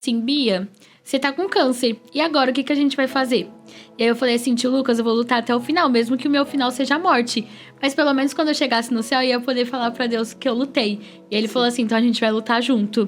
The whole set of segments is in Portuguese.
assim, Bia, você tá com câncer, e agora o que a gente vai fazer? E aí eu falei assim, tio Lucas, eu vou lutar até o final, mesmo que o meu final seja a morte. Mas pelo menos quando eu chegasse no céu, eu ia poder falar pra Deus que eu lutei. E ele falou assim, então a gente vai lutar junto.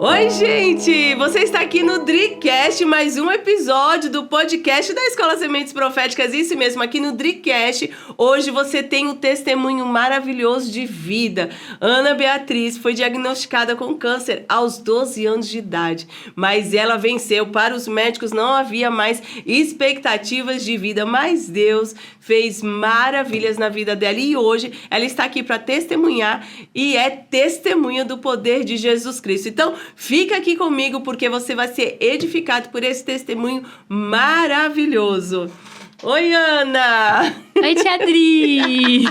Oi, gente! Você está aqui no Dricast, mais um episódio do podcast da Escola Sementes Proféticas, isso mesmo, aqui no Dricast. Hoje você tem um testemunho maravilhoso de vida. Ana Beatriz foi diagnosticada com câncer aos 12 anos de idade, mas ela venceu. Para os médicos não havia mais expectativas de vida, mas Deus fez maravilhas na vida dela e hoje ela está aqui para testemunhar e é testemunha do poder de Jesus Cristo. Então, fica aqui comigo porque você vai ser edificado por esse testemunho maravilhoso. Oi, Ana! Oi, tia Adri!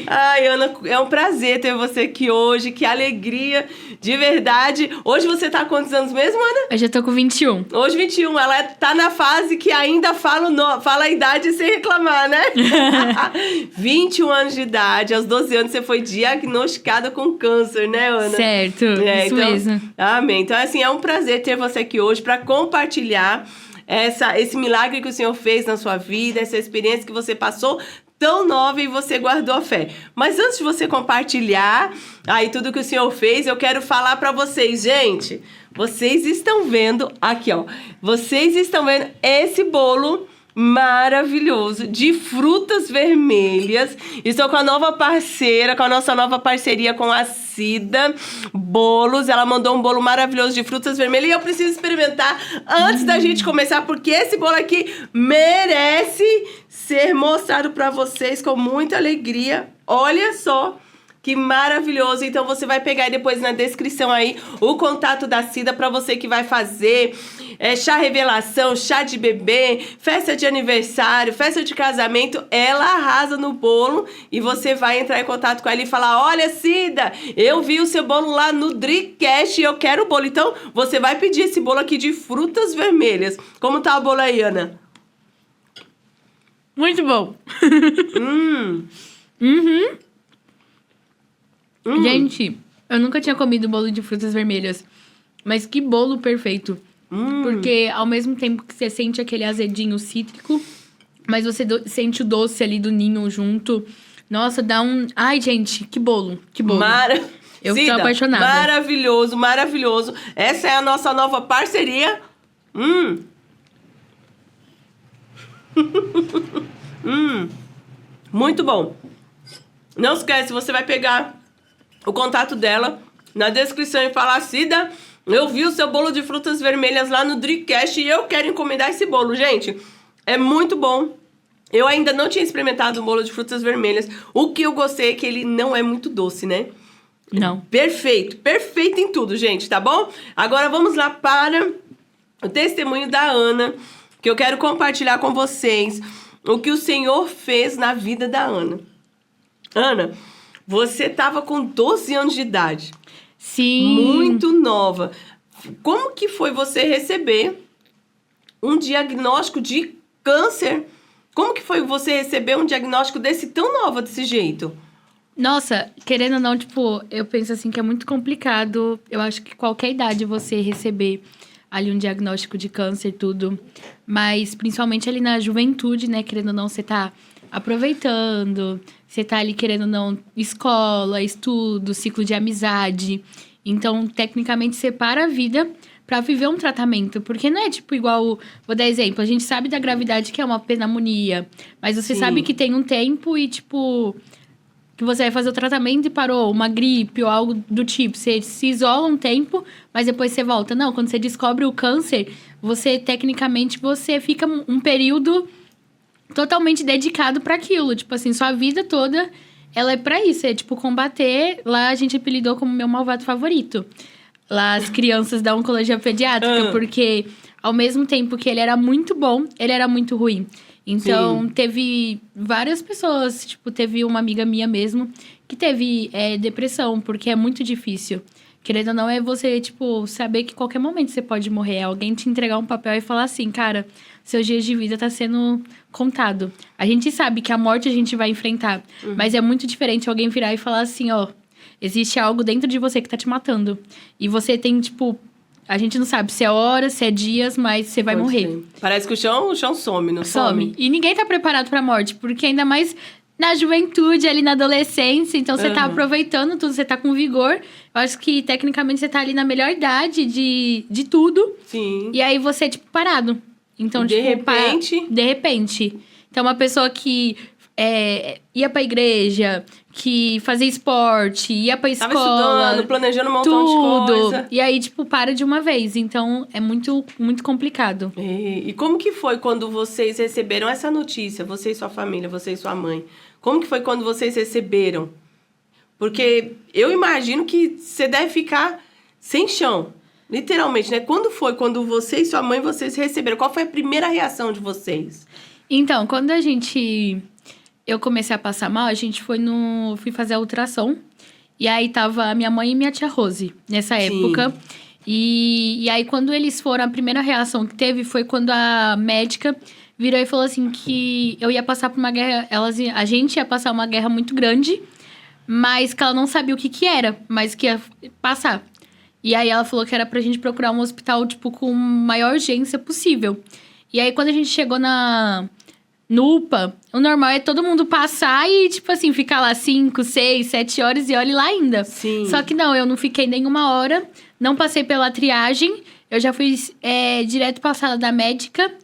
Ai, Ana, é um prazer ter você aqui hoje, que alegria, de verdade. Hoje você tá com quantos anos mesmo, Ana? Eu já tô com 21. Hoje 21, ela tá na fase que ainda fala a idade sem reclamar, né? 21 anos de idade, aos 12 anos você foi diagnosticada com câncer, né, Ana? Certo, isso então, mesmo. Amém. Então, assim, é um prazer ter você aqui hoje para compartilhar esse milagre que o Senhor fez na sua vida, essa experiência que você passou tão nova e você guardou a fé. Mas antes de você compartilhar aí tudo que o Senhor fez, eu quero falar para vocês, gente. Vocês estão vendo aqui, ó. Vocês estão vendo esse bolo maravilhoso de frutas vermelhas. Estou com a nova parceira, com a nossa nova parceria com a Cida Bolos. Ela mandou um bolo maravilhoso de frutas vermelhas e eu preciso experimentar antes da gente começar, porque esse bolo aqui merece ser mostrado para vocês com muita alegria. Olha só que maravilhoso. Então você vai pegar aí depois na descrição aí o contato da Cida para você que vai fazer chá revelação, chá de bebê, festa de aniversário, festa de casamento. Ela arrasa no bolo e você vai entrar em contato com ela e falar: olha, Cida, eu vi o seu bolo lá no Dricast e eu quero o bolo. Então você vai pedir esse bolo aqui de frutas vermelhas. Como tá o bolo aí, Ana? Muito bom. Gente, eu nunca tinha comido bolo de frutas vermelhas. Mas que bolo perfeito. Porque ao mesmo tempo que você sente aquele azedinho cítrico, mas você sente o doce ali do ninho junto. Nossa, dá um... Ai, gente, que bolo. Que bolo. Eu Cida, tô apaixonada. Maravilhoso, maravilhoso. Essa é a nossa nova parceria. Muito bom. Não esquece, você vai pegar o contato dela na descrição e falar: Cida, eu vi o seu bolo de frutas vermelhas lá no Dricast e eu quero encomendar esse bolo. Gente, é muito bom. Eu ainda não tinha experimentado um bolo de frutas vermelhas. O que eu gostei é que ele não é muito doce, né? Não. Perfeito, perfeito em tudo, gente, tá bom? Agora vamos lá para o testemunho da Ana, que eu quero compartilhar com vocês o que o Senhor fez na vida da Ana. Ana, você estava com 12 anos de idade. Sim. Muito nova. Como que foi você receber um diagnóstico de câncer? Como que foi você receber um diagnóstico tão nova, desse jeito? Nossa, querendo ou não, tipo, eu penso assim que é muito complicado. Eu acho que qualquer idade você receber ali um diagnóstico de câncer, tudo. Mas principalmente ali na juventude, né? Querendo ou não, você tá aproveitando. Você tá ali querendo ou não, escola, estudo, ciclo de amizade. Então, tecnicamente, você para a vida pra viver um tratamento. Porque não é tipo igual... Vou dar exemplo. A gente sabe da gravidade que é uma pneumonia. Mas você sabe que tem um tempo e, tipo... que você vai fazer o tratamento e parou, uma gripe ou algo do tipo. Você se isola um tempo, mas depois você volta. Não, quando você descobre o câncer, tecnicamente, você fica um período totalmente dedicado para aquilo. Tipo assim, sua vida toda, ela é pra isso. É, tipo, combater. Lá a gente apelidou como meu malvado favorito. Lá as crianças da oncologia pediátrica, porque ao mesmo tempo que ele era muito bom, ele era muito ruim. Então, teve várias pessoas, tipo, teve uma amiga minha mesmo, que teve depressão, porque é muito difícil. querendo ou não, é você, tipo, saber que qualquer momento você pode morrer. É alguém te entregar um papel e falar assim, cara, seus dias de vida tá sendo contado. A gente sabe que a morte a gente vai enfrentar, mas é muito diferente alguém virar e falar assim, ó, existe algo dentro de você que tá te matando. E você tem, tipo, a gente não sabe se é horas, se é dias, mas você vai morrer. Ser. Parece que o chão some, não Some. E ninguém tá preparado pra morte, porque ainda mais na juventude, ali na adolescência. Então, você tá aproveitando tudo, você tá com vigor. Eu acho que, tecnicamente, você tá ali na melhor idade de tudo. Sim. E aí, você, tipo, parado. Então, De repente... De repente. Então, uma pessoa que ia pra igreja, que fazia esporte, ia pra escola... Tava estudando, planejando um montão de coisa. E aí, tipo, para de uma vez. Então, é muito, muito complicado. E como que foi quando vocês receberam essa notícia? Você e sua família, você e sua mãe. Como que foi quando vocês receberam? Porque eu imagino que você deve ficar sem chão. Literalmente, né? Quando foi quando você e sua mãe, vocês receberam? Qual foi a primeira reação de vocês? Então, quando eu comecei a passar mal, a gente fui fazer a ultrassom. E aí tava a minha mãe e minha tia Rose, nessa época. E aí, quando eles foram, a primeira reação que teve foi quando a médica virou e falou assim que eu ia passar por uma guerra... A gente ia passar uma guerra muito grande, mas que ela não sabia o que era, mas que ia passar. E aí, ela falou que era pra gente procurar um hospital, tipo, com maior urgência possível. E aí, quando a gente chegou no UPA, o normal é todo mundo passar e, tipo assim, ficar lá 5, 6, 7 horas e olhe lá ainda. Sim. Só que não, eu não fiquei nenhuma hora, não passei pela triagem, eu já fui direto pra sala da médica.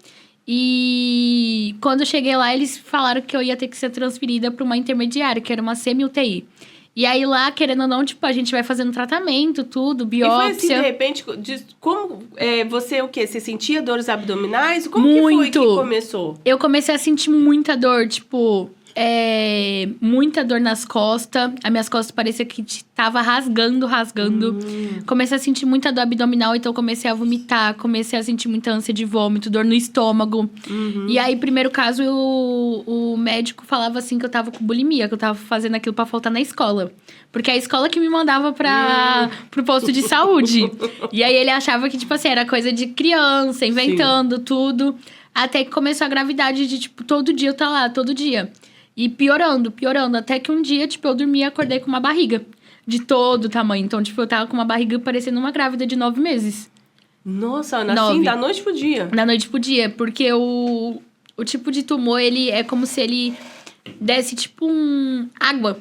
E quando eu cheguei lá, eles falaram que eu ia ter que ser transferida pra uma intermediária, que era uma semi-UTI. E aí lá, querendo ou não, tipo, a gente vai fazendo tratamento, tudo, biópsia. E foi assim, de repente, como você o quê? Você sentia dores abdominais? Como que foi que começou? Eu comecei a sentir muita dor, tipo, muita dor nas costas. As minhas costas parecia que tava rasgando. Comecei a sentir muita dor abdominal, então comecei a vomitar. Comecei a sentir muita ânsia de vômito, dor no estômago. E aí, primeiro caso, o médico falava assim que eu tava com bulimia, que eu tava fazendo aquilo pra faltar na escola. Porque é a escola que me mandava pro posto de saúde. E aí, ele achava que, tipo assim, era coisa de criança, inventando tudo. Até que começou a gravidade de, tipo, todo dia eu tá lá, todo dia. E piorando. Até que um dia, tipo, eu dormi e acordei com uma barriga. De todo tamanho. Então, tipo, eu tava com uma barriga parecendo uma grávida de 9 meses. Nossa, Ana, assim, da noite pro dia? Da noite pro dia. Porque o tipo de tumor, ele é como se ele desse, tipo, água.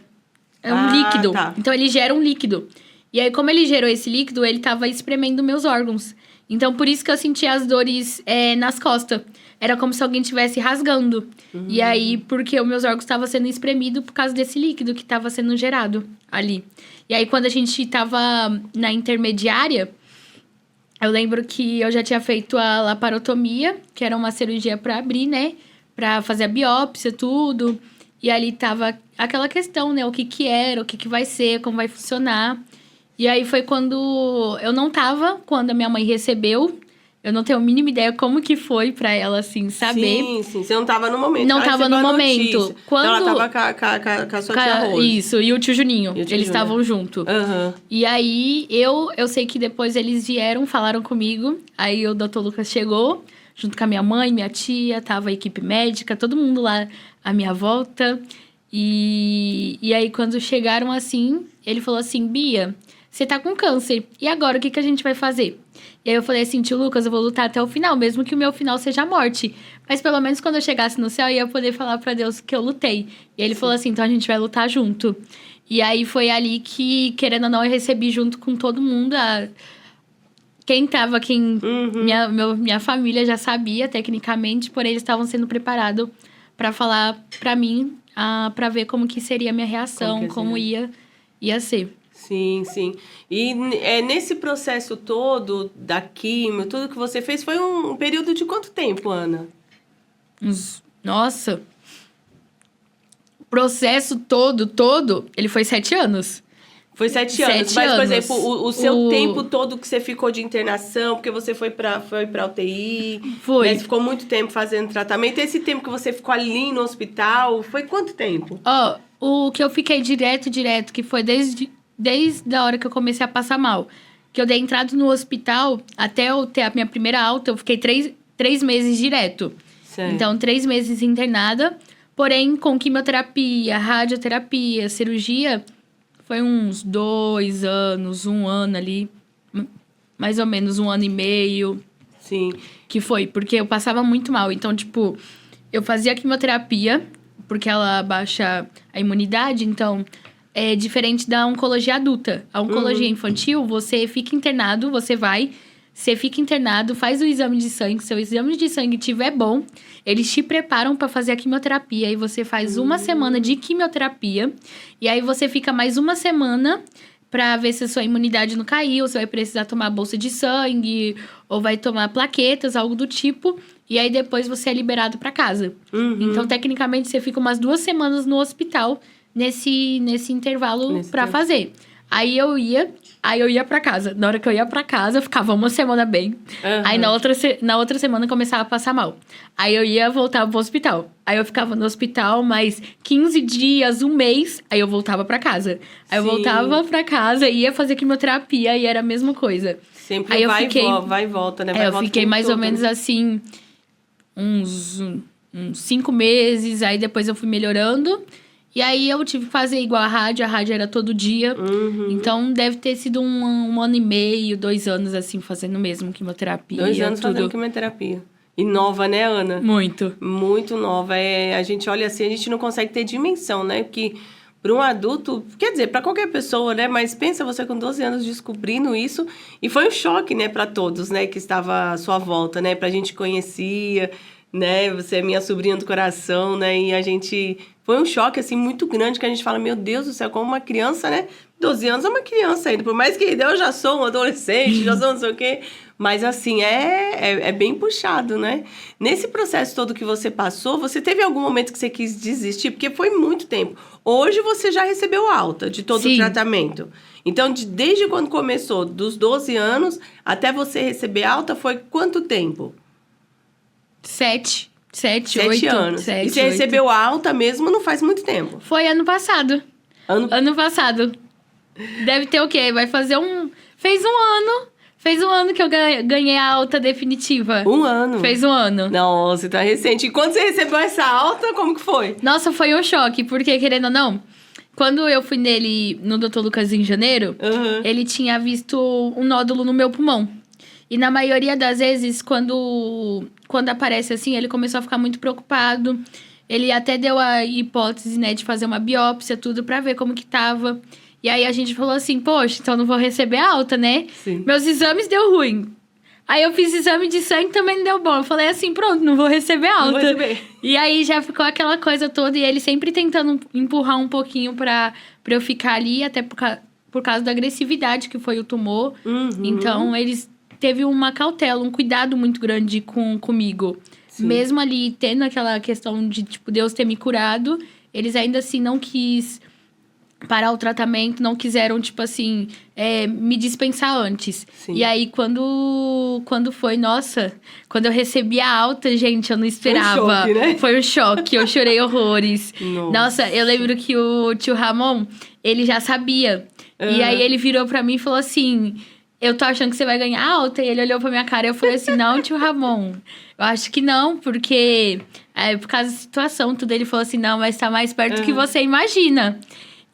É um líquido. Tá. Então, ele gera um líquido. E aí, como ele gerou esse líquido, ele tava espremendo meus órgãos. Então, por isso que eu sentia as dores nas costas. Era como se alguém estivesse rasgando. E aí, porque os meus órgãos estavam sendo espremidos por causa desse líquido que estava sendo gerado ali. E aí, quando a gente tava na intermediária, eu lembro que eu já tinha feito a laparotomia, que era uma cirurgia para abrir, né? Pra fazer a biópsia, tudo. E ali tava aquela questão, né? O que era, o que vai ser, como vai funcionar. E aí foi quando eu não tava, quando a minha mãe recebeu. Eu não tenho a mínima ideia como que foi pra ela, assim, saber. Sim. Você não tava no momento. Não tava no momento. Quando... Então, ela tava com a sua tia Rose. Isso, e o tio Juninho. Eles estavam junto. E aí, eu sei que depois eles vieram, falaram comigo. Aí o doutor Lucas chegou, junto com a minha mãe, minha tia. Tava a equipe médica, todo mundo lá à minha volta. E aí, quando chegaram assim, ele falou assim, Bia... Você tá com câncer. E agora, o que a gente vai fazer? E aí eu falei assim, tio Lucas, eu vou lutar até o final, mesmo que o meu final seja a morte. Mas pelo menos quando eu chegasse no céu, eu ia poder falar pra Deus que eu lutei. E ele falou assim, então a gente vai lutar junto. E aí foi ali que, querendo ou não, eu recebi junto com todo mundo minha família já sabia, tecnicamente, porém eles estavam sendo preparados pra falar pra mim, pra ver como que seria a minha reação, como ia ser. Sim. E nesse processo todo da químio, tudo que você fez, foi um período de quanto tempo, Ana? Nossa! O processo todo, ele foi 7 anos. Foi 7 anos. Mas, por exemplo, o seu tempo todo que você ficou de internação, porque você foi pra UTI. Foi. Né? Você ficou muito tempo fazendo tratamento. Esse tempo que você ficou ali no hospital, foi quanto tempo? O que eu fiquei direto, que foi desde desde a hora que eu comecei a passar mal. Que eu dei entrada no hospital, até eu ter a minha primeira alta, eu fiquei 3 meses direto. Certo. Então, 3 meses internada. Porém, com quimioterapia, radioterapia, cirurgia, foi uns 2 anos, 1 ano ali. Mais ou menos 1 ano e meio. Sim. Que foi, porque eu passava muito mal. Então, tipo, eu fazia quimioterapia, porque ela baixa a imunidade. Então, é diferente da oncologia adulta. A oncologia infantil, você fica internado, você fica internado, faz o exame de sangue. Se o exame de sangue estiver bom, eles te preparam para fazer a quimioterapia. Aí você faz 1 semana de quimioterapia. E aí você fica mais 1 semana para ver se a sua imunidade não caiu, você vai precisar tomar bolsa de sangue, ou vai tomar plaquetas, algo do tipo. E aí depois você é liberado para casa. Então, tecnicamente, você fica umas 2 semanas no hospital nesse intervalo para fazer. Aí eu ia pra casa. Na hora que eu ia pra casa, eu ficava 1 semana bem. Aí na outra semana eu começava a passar mal. Aí eu ia voltar pro hospital. Aí eu ficava no hospital mais 15 dias, 1 mês. Aí eu voltava pra casa. Aí eu voltava pra casa, ia fazer quimioterapia e era a mesma coisa. Sempre aí vai e volta, né? Eu fiquei mais ou menos assim, uns 5 meses. Aí depois eu fui melhorando. E aí eu tive que fazer igual a rádio era todo dia. Então deve ter sido 1 ano e meio, 2 anos, assim, fazendo mesmo quimioterapia. 2 anos tudo. fazendo quimioterapia. E nova, né, Ana? Muito. Muito nova. A gente olha assim, a gente não consegue ter dimensão, né? Porque para um adulto, quer dizer, para qualquer pessoa, né? Mas pensa você com 12 anos descobrindo isso. E foi um choque, né, para todos, né? Que estava à sua volta, né? Pra gente conhecia, né? Você é minha sobrinha do coração, né? E a gente... Foi um choque, assim, muito grande, que a gente fala, meu Deus do céu, como uma criança, né? 12 anos é uma criança ainda. Por mais que eu já sou um adolescente, já sou não sei o quê. Mas, assim, é bem puxado, né? Nesse processo todo que você passou, você teve algum momento que você quis desistir? Porque foi muito tempo. Hoje você já recebeu alta de todo o tratamento. Então, desde quando começou, dos 12 anos até você receber alta, foi quanto tempo? 7 7 8 anos. 7, e você 8. recebeu alta mesmo não faz muito tempo? Foi ano passado. Ano passado. Deve ter o quê? Vai fazer Fez 1 ano. Fez 1 ano que eu ganhei a alta definitiva. 1 ano? Fez 1 ano. Nossa, tá recente. E quando você recebeu essa alta, como que foi? Nossa, foi um choque. Porque, querendo ou não, quando eu fui no Dr. Lucas em janeiro, ele tinha visto um nódulo no meu pulmão. E na maioria das vezes, quando aparece assim, ele começou a ficar muito preocupado. Ele até deu a hipótese, né, de fazer uma biópsia, tudo, pra ver como que tava. E aí a gente falou assim, poxa, então não vou receber alta, né? Sim. Meus exames deu ruim. Aí eu fiz exame de sangue, também não deu bom. Eu falei assim, pronto, não vou receber alta. Não vou receber. E aí já ficou aquela coisa toda. E ele sempre tentando empurrar um pouquinho pra eu ficar ali, até por causa da agressividade que foi o tumor. Então, eles teve uma cautela, um cuidado muito grande comigo. Sim. Mesmo ali tendo aquela questão de, tipo, Deus ter me curado, eles ainda assim não quis parar o tratamento, não quiseram, tipo assim, me dispensar antes. Sim. E aí, quando foi, nossa, quando eu recebi a alta, gente, eu não esperava. Foi um choque, né? Foi um choque, eu chorei horrores. Nossa, eu lembro que o tio Ramon, ele já sabia. E aí, ele virou pra mim e falou assim... Eu tô achando que você vai ganhar alta. E ele olhou pra minha cara e eu falei assim, não, tio Ramon. Eu acho que não, porque... por causa da situação, tudo. Ele falou assim, não, mas tá mais perto do que você imagina.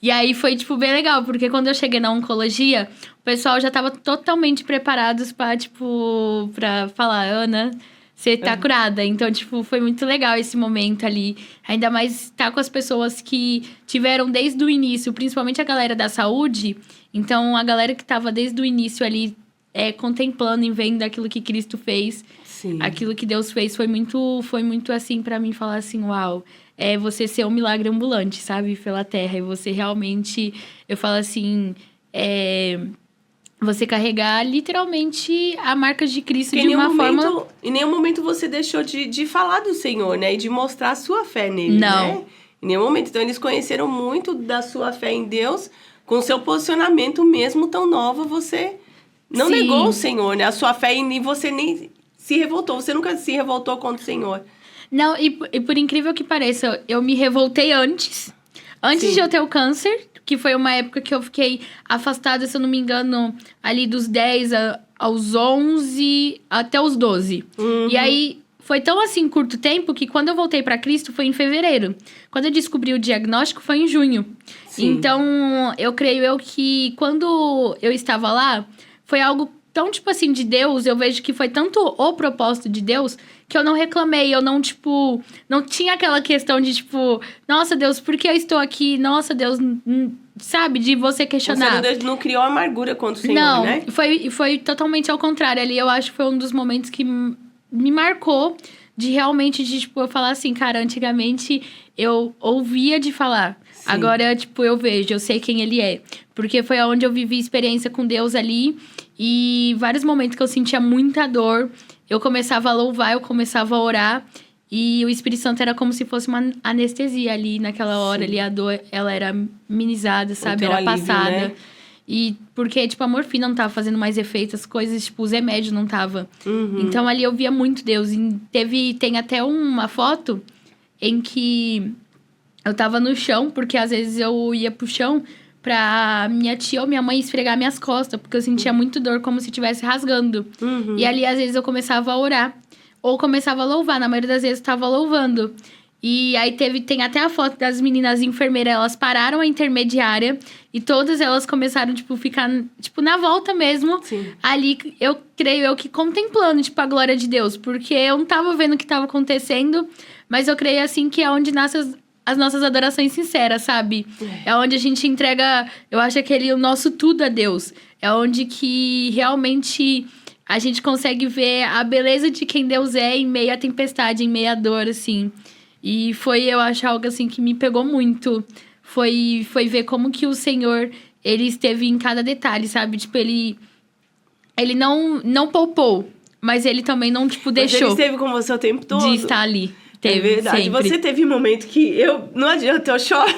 E aí foi, tipo, bem legal. Porque quando eu cheguei na oncologia, o pessoal já tava totalmente preparados pra, tipo... Pra falar, Ana, você tá curada. Então, tipo, foi muito legal esse momento ali. Ainda mais estar com as pessoas que tiveram desde o início. Principalmente a galera da saúde... Então, a galera que tava desde o início ali, contemplando e vendo aquilo que Cristo fez, sim, aquilo que Deus fez, foi muito assim, pra mim, falar assim, uau, você ser um milagre ambulante, sabe, pela terra. E você realmente, eu falo assim, você carregar literalmente a marca de Cristo de uma forma... Em nenhum momento você deixou de falar do Senhor, né? E de mostrar a sua fé nele, não, né? Em nenhum momento. Então, eles conheceram muito da sua fé em Deus... Com o seu posicionamento mesmo tão nova, você não sim, negou o Senhor, né? A sua fé em você nem se revoltou. Você nunca se revoltou contra o Senhor. Não, e por incrível que pareça, eu me revoltei antes sim, de eu ter o câncer. que foi uma época que eu fiquei afastada, se eu não me engano, ali dos 10 aos 11 até os 12. E aí, foi tão assim, curto tempo, que quando eu voltei pra Cristo foi em fevereiro. Quando eu descobri o diagnóstico foi em junho. Sim. Então, eu creio que quando eu estava lá, foi algo tão, tipo assim, de Deus, eu vejo que foi tanto o propósito de Deus, que eu não reclamei, eu não, tipo, não tinha aquela questão de, tipo, nossa, Deus, por que eu estou aqui? Nossa, Deus, sabe, de você questionar. Você não criou amargura contra o Senhor, Não, né? foi totalmente ao contrário. Ali eu acho que foi um dos momentos que me marcou de realmente, de, tipo, eu falar assim, cara, antigamente eu ouvia de falar. Sim. Agora, tipo, eu vejo, eu sei quem ele é. Porque foi onde eu vivi experiência com Deus ali. E vários momentos que eu sentia muita dor, eu começava a louvar, eu começava a orar. E o Espírito Santo era como se fosse uma anestesia ali naquela hora. Sim. Ali a dor, ela era minimizada, sabe? teu Era alívio, passada. né? E porque, tipo, a morfina não tava fazendo mais efeito, as coisas, tipo, os remédios não tava. Então, ali eu via muito Deus. E tem até uma foto em que eu tava no chão, porque às vezes eu ia pro chão pra minha tia ou minha mãe esfregar minhas costas, porque eu sentia muito dor, como se estivesse rasgando. E ali, às vezes, eu começava a orar. Ou começava a louvar. Na maioria das vezes, eu tava louvando. E aí tem até a foto das meninas enfermeiras, elas pararam a intermediária e todas elas começaram, tipo, ficar, tipo, na volta mesmo. Sim. Ali, eu creio eu que contemplando, tipo, a glória de Deus. Porque eu não tava vendo o que tava acontecendo, mas eu creio, assim, que é onde nascem as nossas adorações sinceras, sabe? É onde a gente entrega, eu acho, o nosso tudo a Deus. É onde que realmente a gente consegue ver a beleza de quem Deus é em meio à tempestade, em meio à dor, assim. E foi, eu acho, algo assim que me pegou muito. Foi ver como que o Senhor, ele esteve em cada detalhe, sabe? Tipo, ele não poupou, mas ele também não, tipo, Mas deixou ele esteve com você o tempo todo. de estar ali. Teve, É verdade. sempre. Você teve um momento que não adianta, eu choro.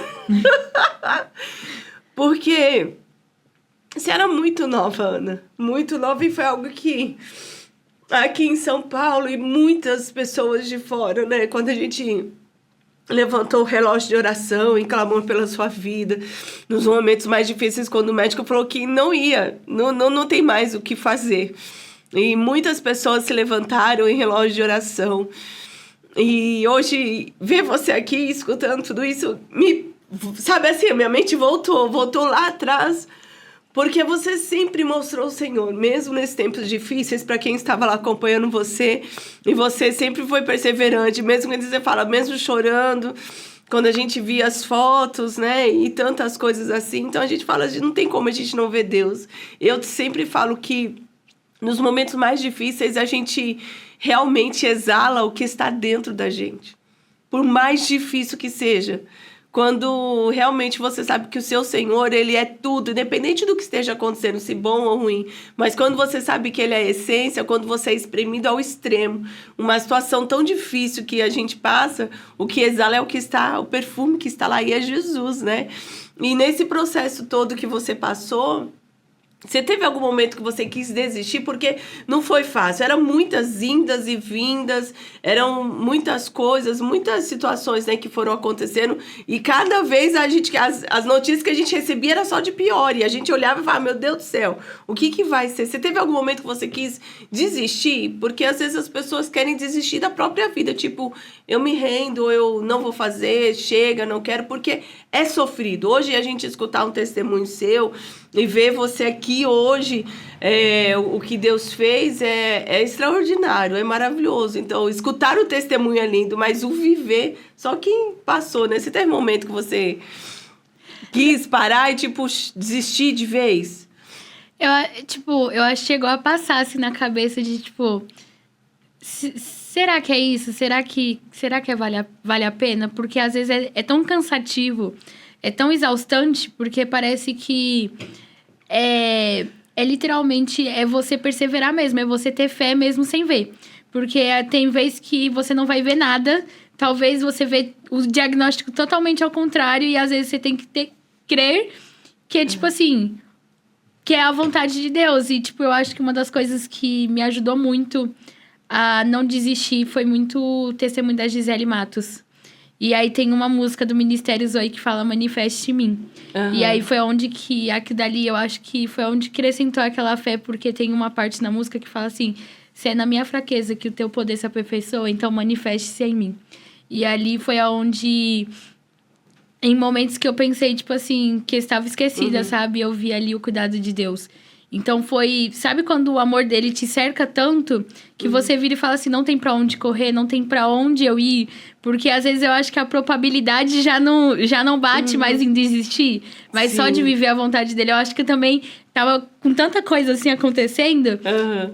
Porque você era muito nova, Ana. Muito nova, e foi algo que aqui em São Paulo e muitas pessoas de fora, né? Quando a gente levantou o relógio de oração e clamou pela sua vida, nos momentos mais difíceis, quando o médico falou que não tem mais o que fazer. E muitas pessoas se levantaram em relógio de oração. E hoje, ver você aqui escutando tudo isso, sabe assim, minha mente voltou lá atrás, porque você sempre mostrou o Senhor, mesmo nesses tempos difíceis, para quem estava lá acompanhando você, e você sempre foi perseverante, mesmo quando você fala, mesmo chorando, quando a gente via as fotos, né, e tantas coisas assim, então a gente fala, não tem como a gente não ver Deus. Eu sempre falo que nos momentos mais difíceis a gente realmente exala o que está dentro da gente, por mais difícil que seja. Quando realmente você sabe que o seu Senhor, ele é tudo, independente do que esteja acontecendo, se bom ou ruim. Mas quando você sabe que ele é a essência, quando você é espremido ao extremo, uma situação tão difícil que a gente passa, o que exala é o perfume que está lá, e é Jesus, né? E nesse processo todo que você passou, você teve algum momento que você quis desistir? Porque não foi fácil. Eram muitas indas e vindas, eram muitas coisas, muitas situações, né, que foram acontecendo. E cada vez as notícias que a gente recebia era só de pior. E a gente olhava e falava, meu Deus do céu, o que vai ser? Você teve algum momento que você quis desistir? Porque às vezes as pessoas querem desistir da própria vida. Tipo, eu me rendo, eu não vou fazer, chega, não quero, porque é sofrido. Hoje a gente escutar um testemunho seu e ver você aqui hoje, o que Deus fez é extraordinário, é maravilhoso. Então, escutar o testemunho é lindo, mas o viver, só quem passou, né? Você teve um momento que você quis parar e, tipo, desistir de vez? Eu acho que chegou a passar, assim, na cabeça de, tipo... Será que é isso? Será que vale a pena? Porque às vezes é tão cansativo, é tão exaustante, porque parece que é literalmente você perseverar mesmo, é você ter fé mesmo sem ver. Porque tem vezes que você não vai ver nada, talvez você vê o diagnóstico totalmente ao contrário, e às vezes você tem que crer que é tipo assim, que é a vontade de Deus. E tipo, eu acho que uma das coisas que me ajudou muito a não desistir foi muito o testemunho da Gisele Matos. E aí tem uma música do Ministério Zoe que fala Manifeste em mim. E aí foi onde que, aquilo dali, eu acho que foi onde acrescentou aquela fé, porque tem uma parte na música que fala assim, se é na minha fraqueza que o teu poder se aperfeiçoa, então manifeste-se em mim. E ali foi aonde, em momentos que eu pensei, tipo assim, que eu estava esquecida, sabe? Eu vi ali o cuidado de Deus. Então foi... Sabe quando o amor dele te cerca tanto que você vira e fala assim, não tem pra onde correr, não tem pra onde eu ir? Porque às vezes eu acho que a probabilidade já não bate mais em desistir. Mas só de viver a vontade dele, eu acho que eu também tava com tanta coisa assim acontecendo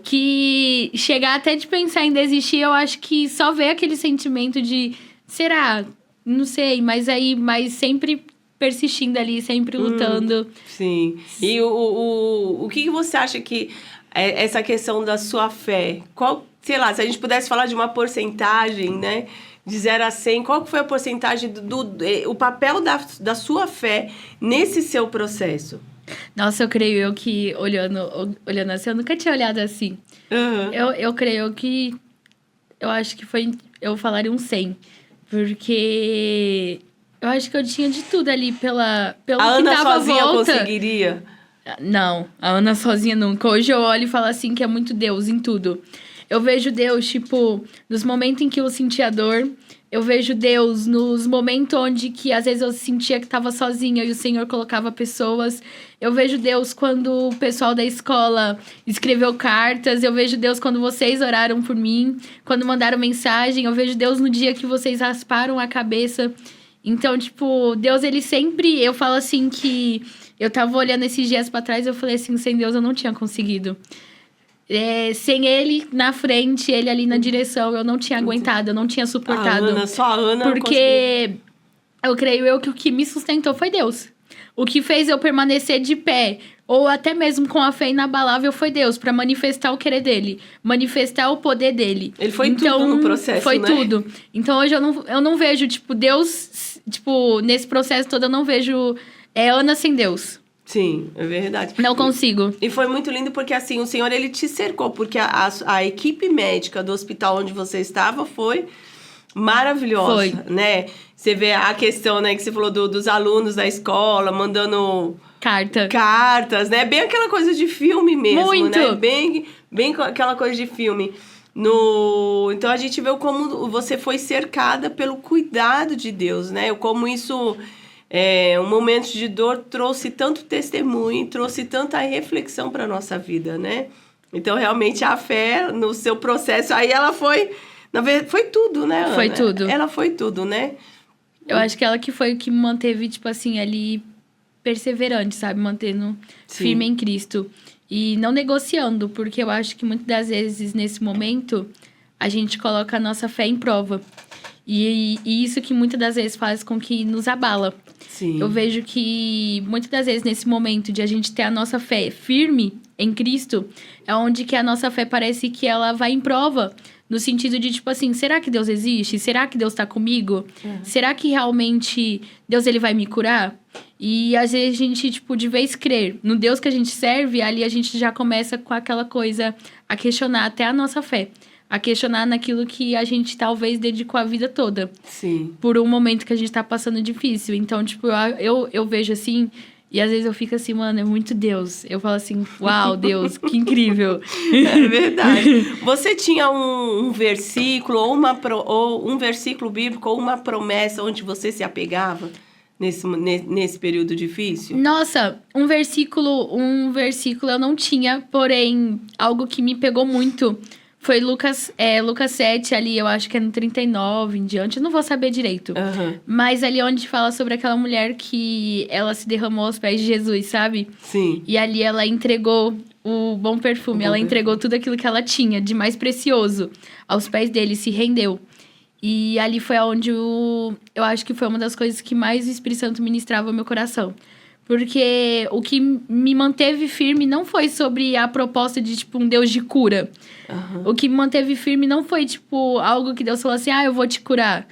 que chegar até de pensar em desistir, eu acho que só ver aquele sentimento de... Será? Não sei, mas sempre persistindo ali, sempre lutando. Sim. E o que você acha que é essa questão da sua fé? Qual, sei lá, se a gente pudesse falar de uma porcentagem, né? De 0 a 100, qual foi a porcentagem o papel da sua fé nesse seu processo? Nossa, eu creio que, olhando assim, eu nunca tinha olhado assim. Eu creio que... Eu acho que eu falaria um 100. Porque... Eu acho que eu tinha de tudo ali pelo A que Ana tava à sozinha volta. conseguiria? Não, a Ana sozinha nunca. Hoje eu olho e falo assim que é muito Deus em tudo. Eu vejo Deus, tipo, nos momentos em que eu sentia dor. Eu vejo Deus nos momentos onde que às vezes eu sentia que estava sozinha e o Senhor colocava pessoas. Eu vejo Deus quando o pessoal da escola escreveu cartas. Eu vejo Deus quando vocês oraram por mim, quando mandaram mensagem. Eu vejo Deus no dia que vocês rasparam a cabeça. Então, tipo, Deus, ele sempre... Eu falo assim que... Eu tava olhando esses dias pra trás, eu falei assim, sem Deus eu não tinha conseguido. Sem ele na frente, ele ali na direção, eu não tinha aguentado, eu não tinha suportado. Só a Ana porque eu creio que o que me sustentou foi Deus. O que fez eu permanecer de pé, ou até mesmo com a fé inabalável, foi Deus, pra manifestar o querer dele, manifestar o poder dele. Ele foi tudo no processo, foi né? tudo. Então hoje eu não vejo, tipo, Deus, tipo, nesse processo todo eu não vejo Ana sem Deus. Sim, é verdade. Não consigo. E foi muito lindo porque, assim, o Senhor, ele te cercou. Porque a equipe médica do hospital onde você estava foi maravilhosa, Foi. né? Você vê a questão, né, que você falou dos alunos da escola mandando... Cartas, né? Bem aquela coisa de filme mesmo, muito. Né? Bem aquela coisa de filme. Então, a gente vê como você foi cercada pelo cuidado de Deus, né? Como isso... um momento de dor trouxe tanto testemunho, trouxe tanta reflexão para a nossa vida, né? Então, realmente, a fé no seu processo, aí ela foi... Na verdade, foi tudo, né, Ana? Foi tudo. Ela foi tudo, né? Eu acho que ela que foi o que me manteve, tipo assim, ali perseverante, sabe? Mantendo firme em Cristo. E não negociando, porque eu acho que muitas das vezes, nesse momento, a gente coloca a nossa fé em prova. E isso que muitas das vezes faz com que nos abala. Sim. Eu vejo que muitas das vezes nesse momento de a gente ter a nossa fé firme em Cristo, é onde que a nossa fé parece que ela vai em prova. No sentido de, tipo assim, será que Deus existe? Será que Deus tá comigo? Será que realmente Deus ele vai me curar? E às vezes a gente, tipo, de vez crer no Deus que a gente serve, ali a gente já começa com aquela coisa a questionar até a nossa fé. A questionar naquilo que a gente talvez dedicou a vida toda. Sim. Por um momento que a gente tá passando difícil. Então, tipo, eu vejo assim... E às vezes eu fico assim, mano, é muito Deus. Eu falo assim, uau, Deus, que incrível. É verdade. Você tinha um versículo, ou um versículo bíblico, ou uma promessa onde você se apegava nesse período difícil? Nossa, um versículo eu não tinha, porém, algo que me pegou muito foi Lucas 7, ali, eu acho que é no 39 em diante, eu não vou saber direito. Mas ali onde fala sobre aquela mulher que ela se derramou aos pés de Jesus, sabe? Sim. E ali ela entregou o bom perfume, ela entregou tudo aquilo que ela tinha de mais precioso aos pés dele, se rendeu. E ali foi onde eu acho que foi uma das coisas que mais o Espírito Santo ministrava ao meu coração. Porque o que me manteve firme não foi sobre a proposta de, tipo, um Deus de cura. O que me manteve firme não foi, tipo, algo que Deus falou assim, eu vou te curar.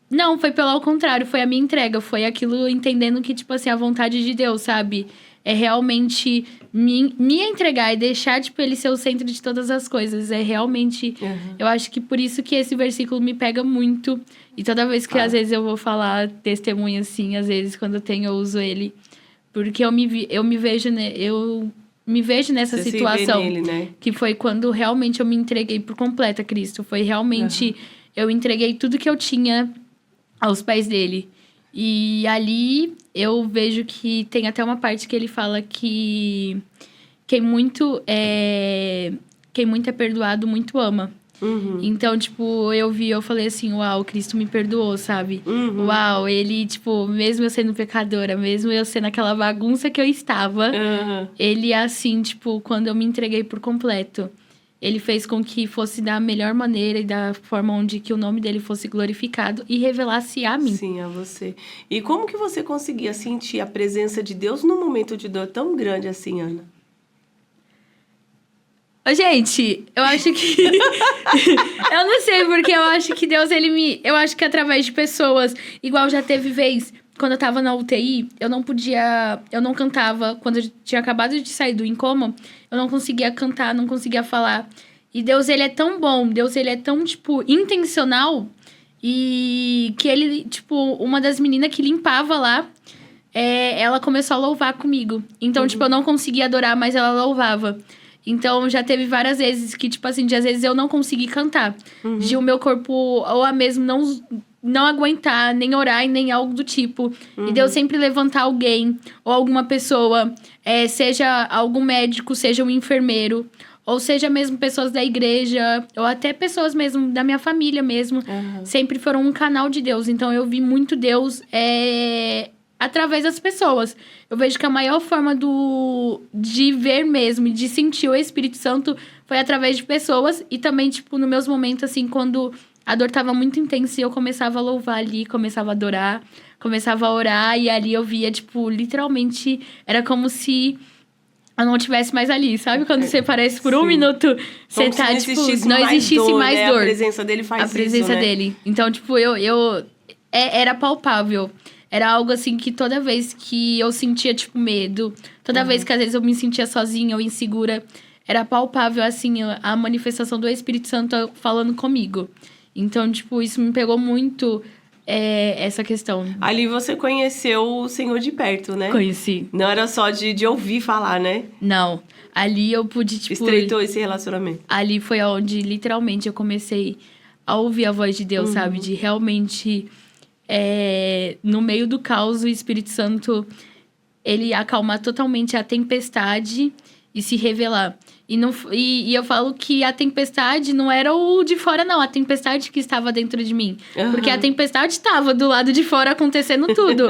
Não, foi pelo contrário, foi a minha entrega. Foi aquilo entendendo que, tipo assim, a vontade de Deus, sabe? é realmente me entregar e deixar, tipo, ele ser o centro de todas as coisas. É realmente... Eu acho que por isso que esse versículo me pega muito. E toda vez que, às vezes, eu vou falar testemunho, assim, às vezes, quando eu tenho, eu uso ele. Porque eu me vejo nessa Você situação. se vê nele, né? Que foi quando realmente eu me entreguei por completo a Cristo. Foi realmente... Eu entreguei tudo que eu tinha aos pés dele. E ali eu vejo que tem até uma parte que ele fala que quem muito é perdoado, muito ama. Então, tipo, eu falei assim, uau, Cristo me perdoou, sabe? Uau, ele, tipo, mesmo eu sendo pecadora, mesmo eu sendo aquela bagunça que eu estava, ele, assim, tipo, quando eu me entreguei por completo, ele fez com que fosse da melhor maneira e da forma onde que o nome dele fosse glorificado e revelasse a mim. Sim, a você. E como que você conseguia sentir a presença de Deus num momento de dor tão grande assim, Ana? Ô, gente, eu acho que... eu não sei, porque eu acho que Deus, eu acho que através de pessoas... Igual já teve vez, quando eu tava na UTI, eu não cantava. Quando eu tinha acabado de sair do incômodo, eu não conseguia cantar, não conseguia falar. E Deus, ele é tão bom, Deus, ele é tão, tipo, intencional. E que ele, tipo, uma das meninas que limpava lá, ela começou a louvar comigo. Então, tipo, eu não conseguia adorar, mas ela louvava. Então, já teve várias vezes que, tipo assim, às vezes eu não consegui cantar. De o meu corpo, ou a mesmo, não aguentar, nem orar e nem algo do tipo. E Deus sempre levantar alguém, ou alguma pessoa, seja algum médico, seja um enfermeiro, ou seja mesmo pessoas da igreja, ou até pessoas mesmo da minha família mesmo. Sempre foram um canal de Deus. Então, eu vi muito Deus através das pessoas. Eu vejo que a maior forma de ver mesmo, de sentir o Espírito Santo, foi através de pessoas. E também, tipo, nos meus momentos, assim, quando a dor tava muito intensa e eu começava a louvar ali, começava a adorar, começava a orar. E ali eu via, tipo, literalmente, era como se eu não estivesse mais ali. Sabe quando você parece por um minuto, você tá, tipo, não existisse mais dor. A presença dele faz isso, a presença né? dele. Então, tipo, era palpável. Era algo, assim, que toda vez que eu sentia, tipo, medo... Toda vez que, às vezes, eu me sentia sozinha ou insegura... Era palpável, assim, a manifestação do Espírito Santo falando comigo. Então, tipo, isso me pegou muito, essa questão. Ali você conheceu o Senhor de perto, né? Conheci. Não era só de ouvir falar, né? Não. Ali eu pude, tipo... Estreitou esse relacionamento. Ali foi onde, literalmente, eu comecei a ouvir a voz de Deus, sabe? De realmente... no meio do caos, o Espírito Santo, ele acalmar totalmente a tempestade e se revelar. E eu falo que a tempestade não era o de fora, não. A tempestade que estava dentro de mim. Porque a tempestade estava do lado de fora acontecendo tudo.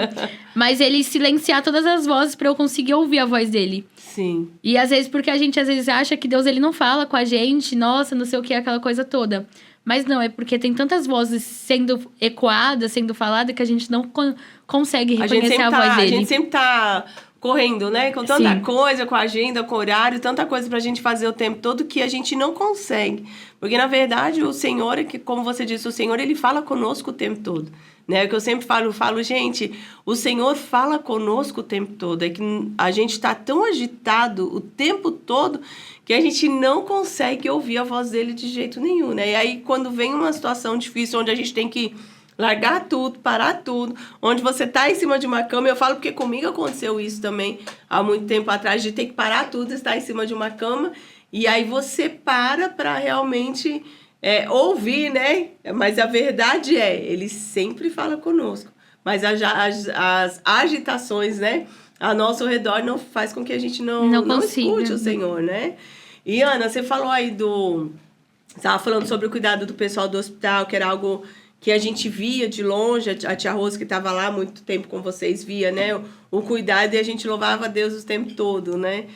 Mas ele silenciar todas as vozes para eu conseguir ouvir a voz dele. Sim. E às vezes, porque a gente às vezes acha que Deus ele não fala com a gente. Nossa, não sei o que, aquela coisa toda. Mas não, é porque tem tantas vozes sendo ecoadas, sendo faladas, que a gente não consegue reconhecer a voz dele. A gente sempre tá correndo, né? Com tanta coisa, com a agenda, com o horário, tanta coisa pra gente fazer o tempo todo que a gente não consegue. Porque, na verdade, o Senhor, como você disse, o Senhor, ele fala conosco o tempo todo. Né? O que eu sempre falo, gente, o Senhor fala conosco o tempo todo. É que a gente tá tão agitado o tempo todo que a gente não consegue ouvir a voz dele de jeito nenhum, né? E aí, quando vem uma situação difícil, onde a gente tem que largar tudo, parar tudo, onde você tá em cima de uma cama, eu falo porque comigo aconteceu isso também, há muito tempo atrás, de ter que parar tudo, estar em cima de uma cama, e aí você para realmente ouvir, né? Mas a verdade ele sempre fala conosco, mas as agitações, né, ao nosso redor não faz com que a gente não escute o Senhor, né? E Ana, você falou aí você estava falando sobre o cuidado do pessoal do hospital, que era algo que a gente via de longe, a tia Rosa que estava lá há muito tempo com vocês via, né? O cuidado, e a gente louvava a Deus o tempo todo, né?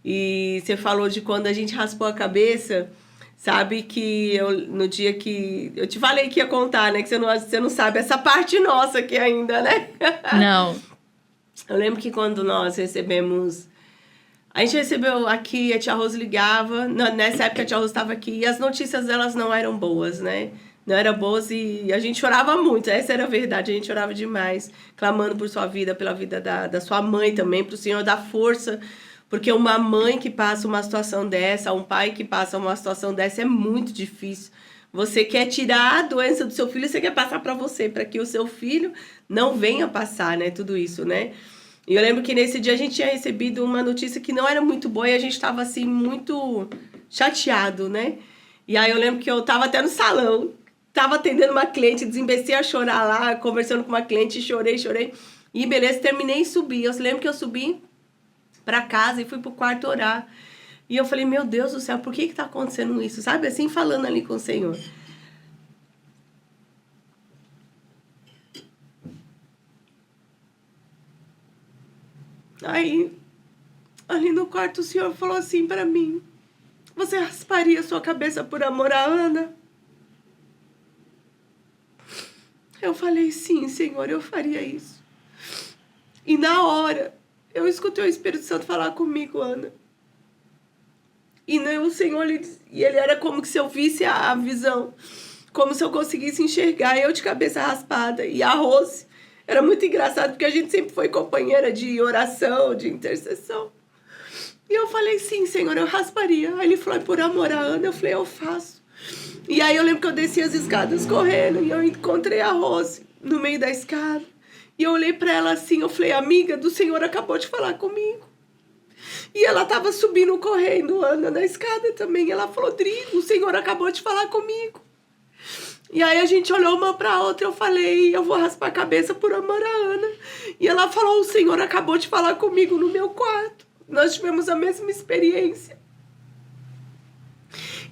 E você falou de quando a gente raspou a cabeça, sabe que no dia que... Eu te falei que ia contar, né? Que você não sabe essa parte nossa aqui ainda, né? Não. Eu lembro que quando nós recebemos... A gente recebeu aqui, a tia Rosa ligava, nessa época a tia Rosa estava aqui, e as notícias delas não eram boas, né? não eram boas e a gente chorava muito, essa era a verdade, a gente chorava demais, clamando por sua vida, pela vida da sua mãe também, para o Senhor dar força, porque uma mãe que passa uma situação dessa, um pai que passa uma situação dessa é muito difícil. Você quer tirar a doença do seu filho, você quer passar para você, para que o seu filho não venha passar, né, tudo isso, né? E eu lembro que nesse dia a gente tinha recebido uma notícia que não era muito boa e a gente estava assim muito chateado, né? E aí eu lembro que eu estava até no salão, tava atendendo uma cliente, desembestei a chorar lá, conversando com uma cliente, chorei. E beleza, terminei e subi. Eu lembro que eu subi pra casa e fui pro quarto orar. E eu falei, meu Deus do céu, por que tá acontecendo isso? Sabe, assim, falando ali com o Senhor. Aí, ali no quarto, o Senhor falou assim pra mim, você rasparia sua cabeça por amor a Ana? Eu falei, sim, Senhor, eu faria isso. E na hora, eu escutei o Espírito Santo falar comigo, Ana. E o Senhor, ele era como que se eu visse a visão, como se eu conseguisse enxergar, eu de cabeça raspada. E a Rose, era muito engraçado, porque a gente sempre foi companheira de oração, de intercessão. E eu falei, sim, Senhor, eu rasparia. Aí ele falou, por amor a Ana, eu falei, eu faço. E aí eu lembro que eu desci as escadas correndo e eu encontrei a Rose no meio da escada. E eu olhei pra ela assim, eu falei, amiga, do Senhor acabou de falar comigo. E ela tava subindo correndo, Ana, na escada também. Ela falou, Dri, o Senhor acabou de falar comigo. E aí a gente olhou uma pra outra, eu falei, eu vou raspar a cabeça por amor a Ana. E ela falou, o Senhor acabou de falar comigo no meu quarto. Nós tivemos a mesma experiência.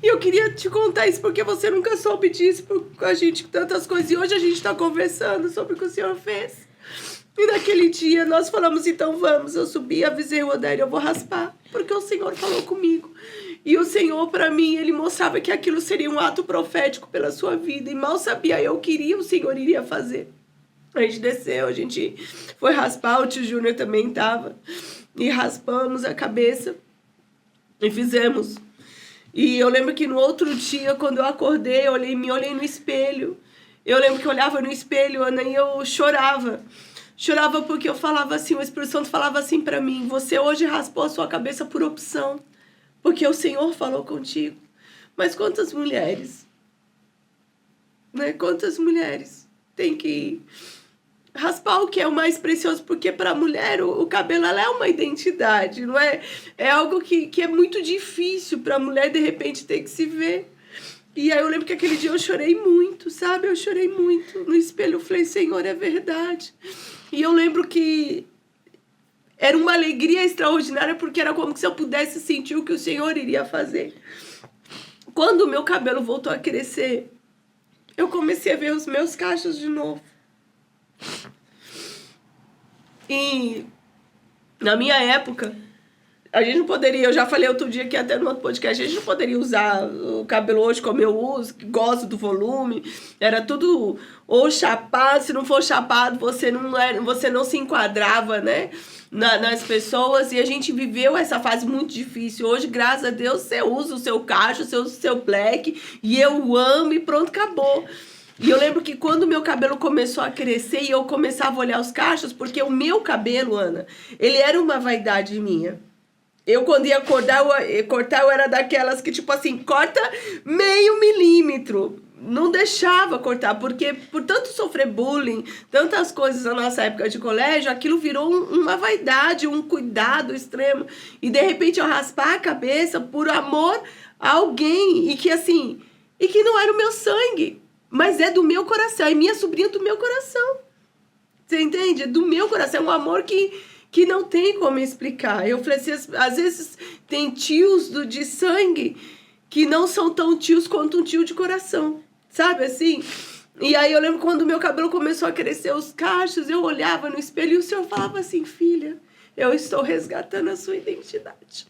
E eu queria te contar isso porque você nunca soube disso com a gente, tantas coisas. E hoje a gente tá conversando sobre o que o Senhor fez. E naquele dia nós falamos, então vamos. Eu subi, avisei o Odério, eu vou raspar. Porque o Senhor falou comigo. E o Senhor, para mim, ele mostrava que aquilo seria um ato profético pela sua vida. E mal sabia eu queria, o Senhor iria fazer. A gente desceu, a gente foi raspar, o tio Júnior também tava. E raspamos a cabeça e fizemos. E eu lembro que no outro dia, quando eu acordei, eu me olhei no espelho. Eu lembro que eu olhava no espelho, Ana, e eu chorava. Chorava porque eu falava assim, o Espírito Santo falava assim para mim, você hoje raspou a sua cabeça por opção, porque o Senhor falou contigo. Mas quantas mulheres, né? Quantas mulheres têm que raspar o que é o mais precioso, porque para a mulher o cabelo ela é uma identidade, não é? É algo que é muito difícil para a mulher de repente ter que se ver. E aí eu lembro que aquele dia eu chorei muito, sabe? Eu chorei muito no espelho, eu falei, Senhor, é verdade. E eu lembro que era uma alegria extraordinária, porque era como se eu pudesse sentir o que o Senhor iria fazer. Quando o meu cabelo voltou a crescer, eu comecei a ver os meus cachos de novo. E na minha época, a gente não poderia, eu já falei outro dia aqui até no outro podcast, a gente não poderia usar o cabelo hoje como eu uso, que gosto do volume, era tudo ou chapado, se não for chapado, você não se enquadrava, né, nas pessoas, e a gente viveu essa fase muito difícil. Hoje, graças a Deus, você usa o seu cacho, o seu black, e eu amo e pronto, acabou. E eu lembro que quando o meu cabelo começou a crescer e eu começava a olhar os cachos, porque o meu cabelo, Ana, ele era uma vaidade minha. Eu, quando ia cortar, eu era daquelas que, tipo assim, corta meio milímetro. Não deixava cortar, porque por tanto sofrer bullying, tantas coisas na nossa época de colégio, aquilo virou uma vaidade, um cuidado extremo. E, de repente, eu raspar a cabeça por amor a alguém, e que, assim, e que não era o meu sangue, mas é do meu coração, é minha sobrinha do meu coração. Você entende? É do meu coração, é um amor que não tem como explicar. Eu falei assim, às vezes tem tios de sangue que não são tão tios quanto um tio de coração, sabe assim? E aí eu lembro quando o meu cabelo começou a crescer os cachos, eu olhava no espelho e o Senhor falava assim, filha, eu estou resgatando a sua identidade.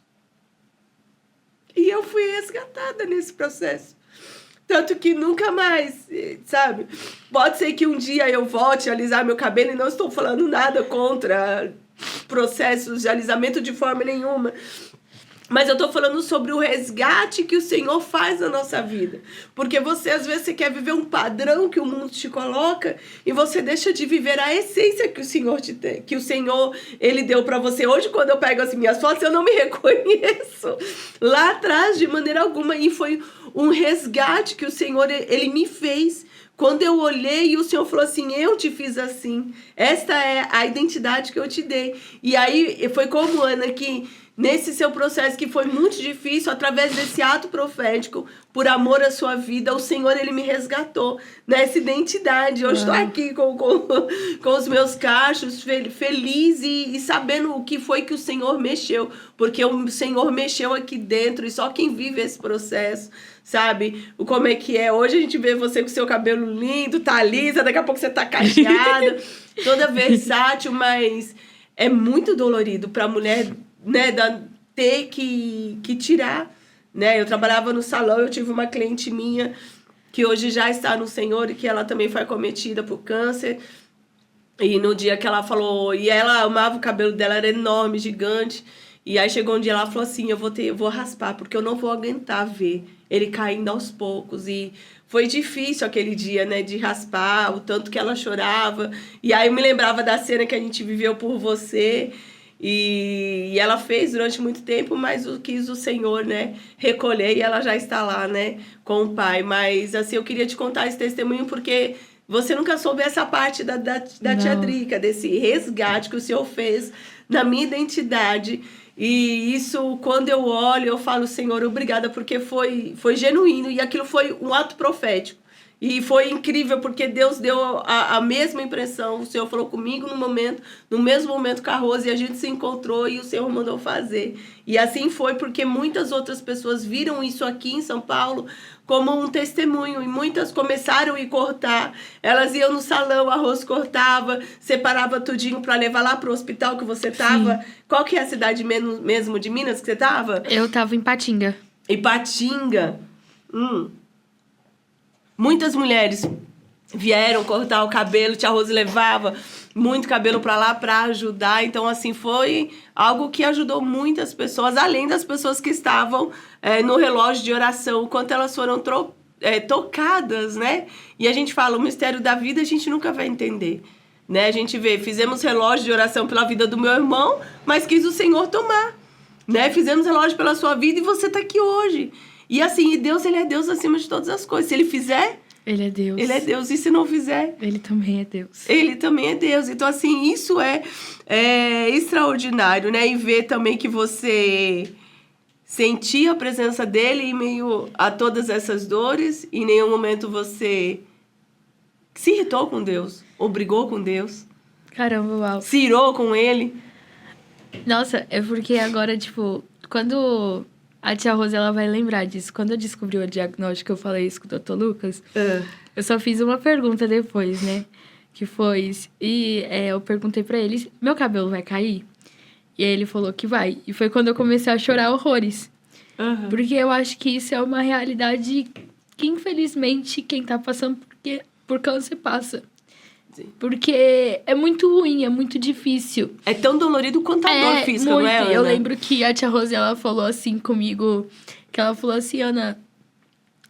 E eu fui resgatada nesse processo. Tanto que nunca mais, sabe? Pode ser que um dia eu volte a alisar meu cabelo e não estou falando nada contra processos de alisamento de forma nenhuma. Mas eu tô falando sobre o resgate que o Senhor faz na nossa vida. Porque você, às vezes, você quer viver um padrão que o mundo te coloca e você deixa de viver a essência que o Senhor que o Senhor, Ele deu pra você. Hoje, quando eu pego as minhas fotos, eu não me reconheço lá atrás de maneira alguma. E foi um resgate que o Senhor, Ele me fez. Quando eu olhei e o Senhor falou assim, eu te fiz assim. Esta é a identidade que eu te dei. E aí, foi como, Ana, que nesse seu processo que foi muito difícil, através desse ato profético, por amor à sua vida, o Senhor, Ele me resgatou nessa identidade. Eu estou aqui com os meus cachos, feliz e sabendo o que foi que o Senhor mexeu. Porque o Senhor mexeu aqui dentro e só quem vive esse processo sabe como é que é. Hoje a gente vê você com seu cabelo lindo, tá lisa, daqui a pouco você tá cacheada, toda versátil, mas é muito dolorido pra mulher, né, ter que tirar, né? Eu trabalhava no salão, eu tive uma cliente minha que hoje já está no Senhor e que ela também foi acometida por câncer. E no dia que ela falou, e ela amava o cabelo dela, era enorme, gigante. E aí chegou um dia ela falou assim, eu vou raspar, porque eu não vou aguentar ver ele caindo aos poucos. E foi difícil aquele dia, né, de raspar, o tanto que ela chorava. E aí eu me lembrava da cena que a gente viveu por você. E ela fez durante muito tempo, mas quis o Senhor, né, recolher, e ela já está lá, né, com o Pai. Mas, assim, eu queria te contar esse testemunho porque você nunca soube essa parte da tia Drica, desse resgate que o Senhor fez na minha identidade. E isso, quando eu olho, eu falo, Senhor, obrigada, porque foi genuíno e aquilo foi um ato profético. E foi incrível, porque Deus deu a mesma impressão. O Senhor falou comigo no mesmo momento com a Rose, e a gente se encontrou e o Senhor mandou fazer. E assim foi, porque muitas outras pessoas viram isso aqui em São Paulo como um testemunho, e muitas começaram a ir cortar. Elas iam no salão, a Rose cortava, separava tudinho para levar lá pro hospital que você tava. Sim. Qual que é a cidade mesmo de Minas que você tava? Eu tava em Patinga. Ipatinga. Muitas mulheres vieram cortar o cabelo, tia Rose levava muito cabelo para lá para ajudar. Então, assim, foi algo que ajudou muitas pessoas, além das pessoas que estavam no relógio de oração, o quanto elas foram tocadas, né? E a gente fala, o mistério da vida a gente nunca vai entender, né? A gente vê, fizemos relógio de oração pela vida do meu irmão, mas quis o Senhor tomar, né? Fizemos relógio pela sua vida e você tá aqui hoje. E assim, Deus, Ele é Deus acima de todas as coisas. Se Ele fizer, Ele é Deus. Ele é Deus. E se não fizer, Ele também é Deus. Ele também é Deus. Então, assim, isso é extraordinário, né? E ver também que você sentia a presença dEle em meio a todas essas dores. Em nenhum momento você se irritou com Deus, ou brigou com Deus. Caramba, uau. Se irou com Ele. Nossa, é porque agora, tipo, quando a tia Rose, ela vai lembrar disso. Quando eu descobri o diagnóstico, eu falei isso com o Dr. Lucas. Eu só fiz uma pergunta depois, né? Que foi... E eu perguntei pra ele, meu cabelo vai cair? E aí ele falou que vai. E foi quando eu comecei a chorar horrores. Porque eu acho que isso é uma realidade que, infelizmente, quem tá passando por câncer passa. Sim. Porque é muito ruim, é muito difícil. É tão dolorido quanto a dor física, muito. Não é, Ana? Eu lembro que a tia Rose, ela falou assim comigo, que ela falou assim, Ana,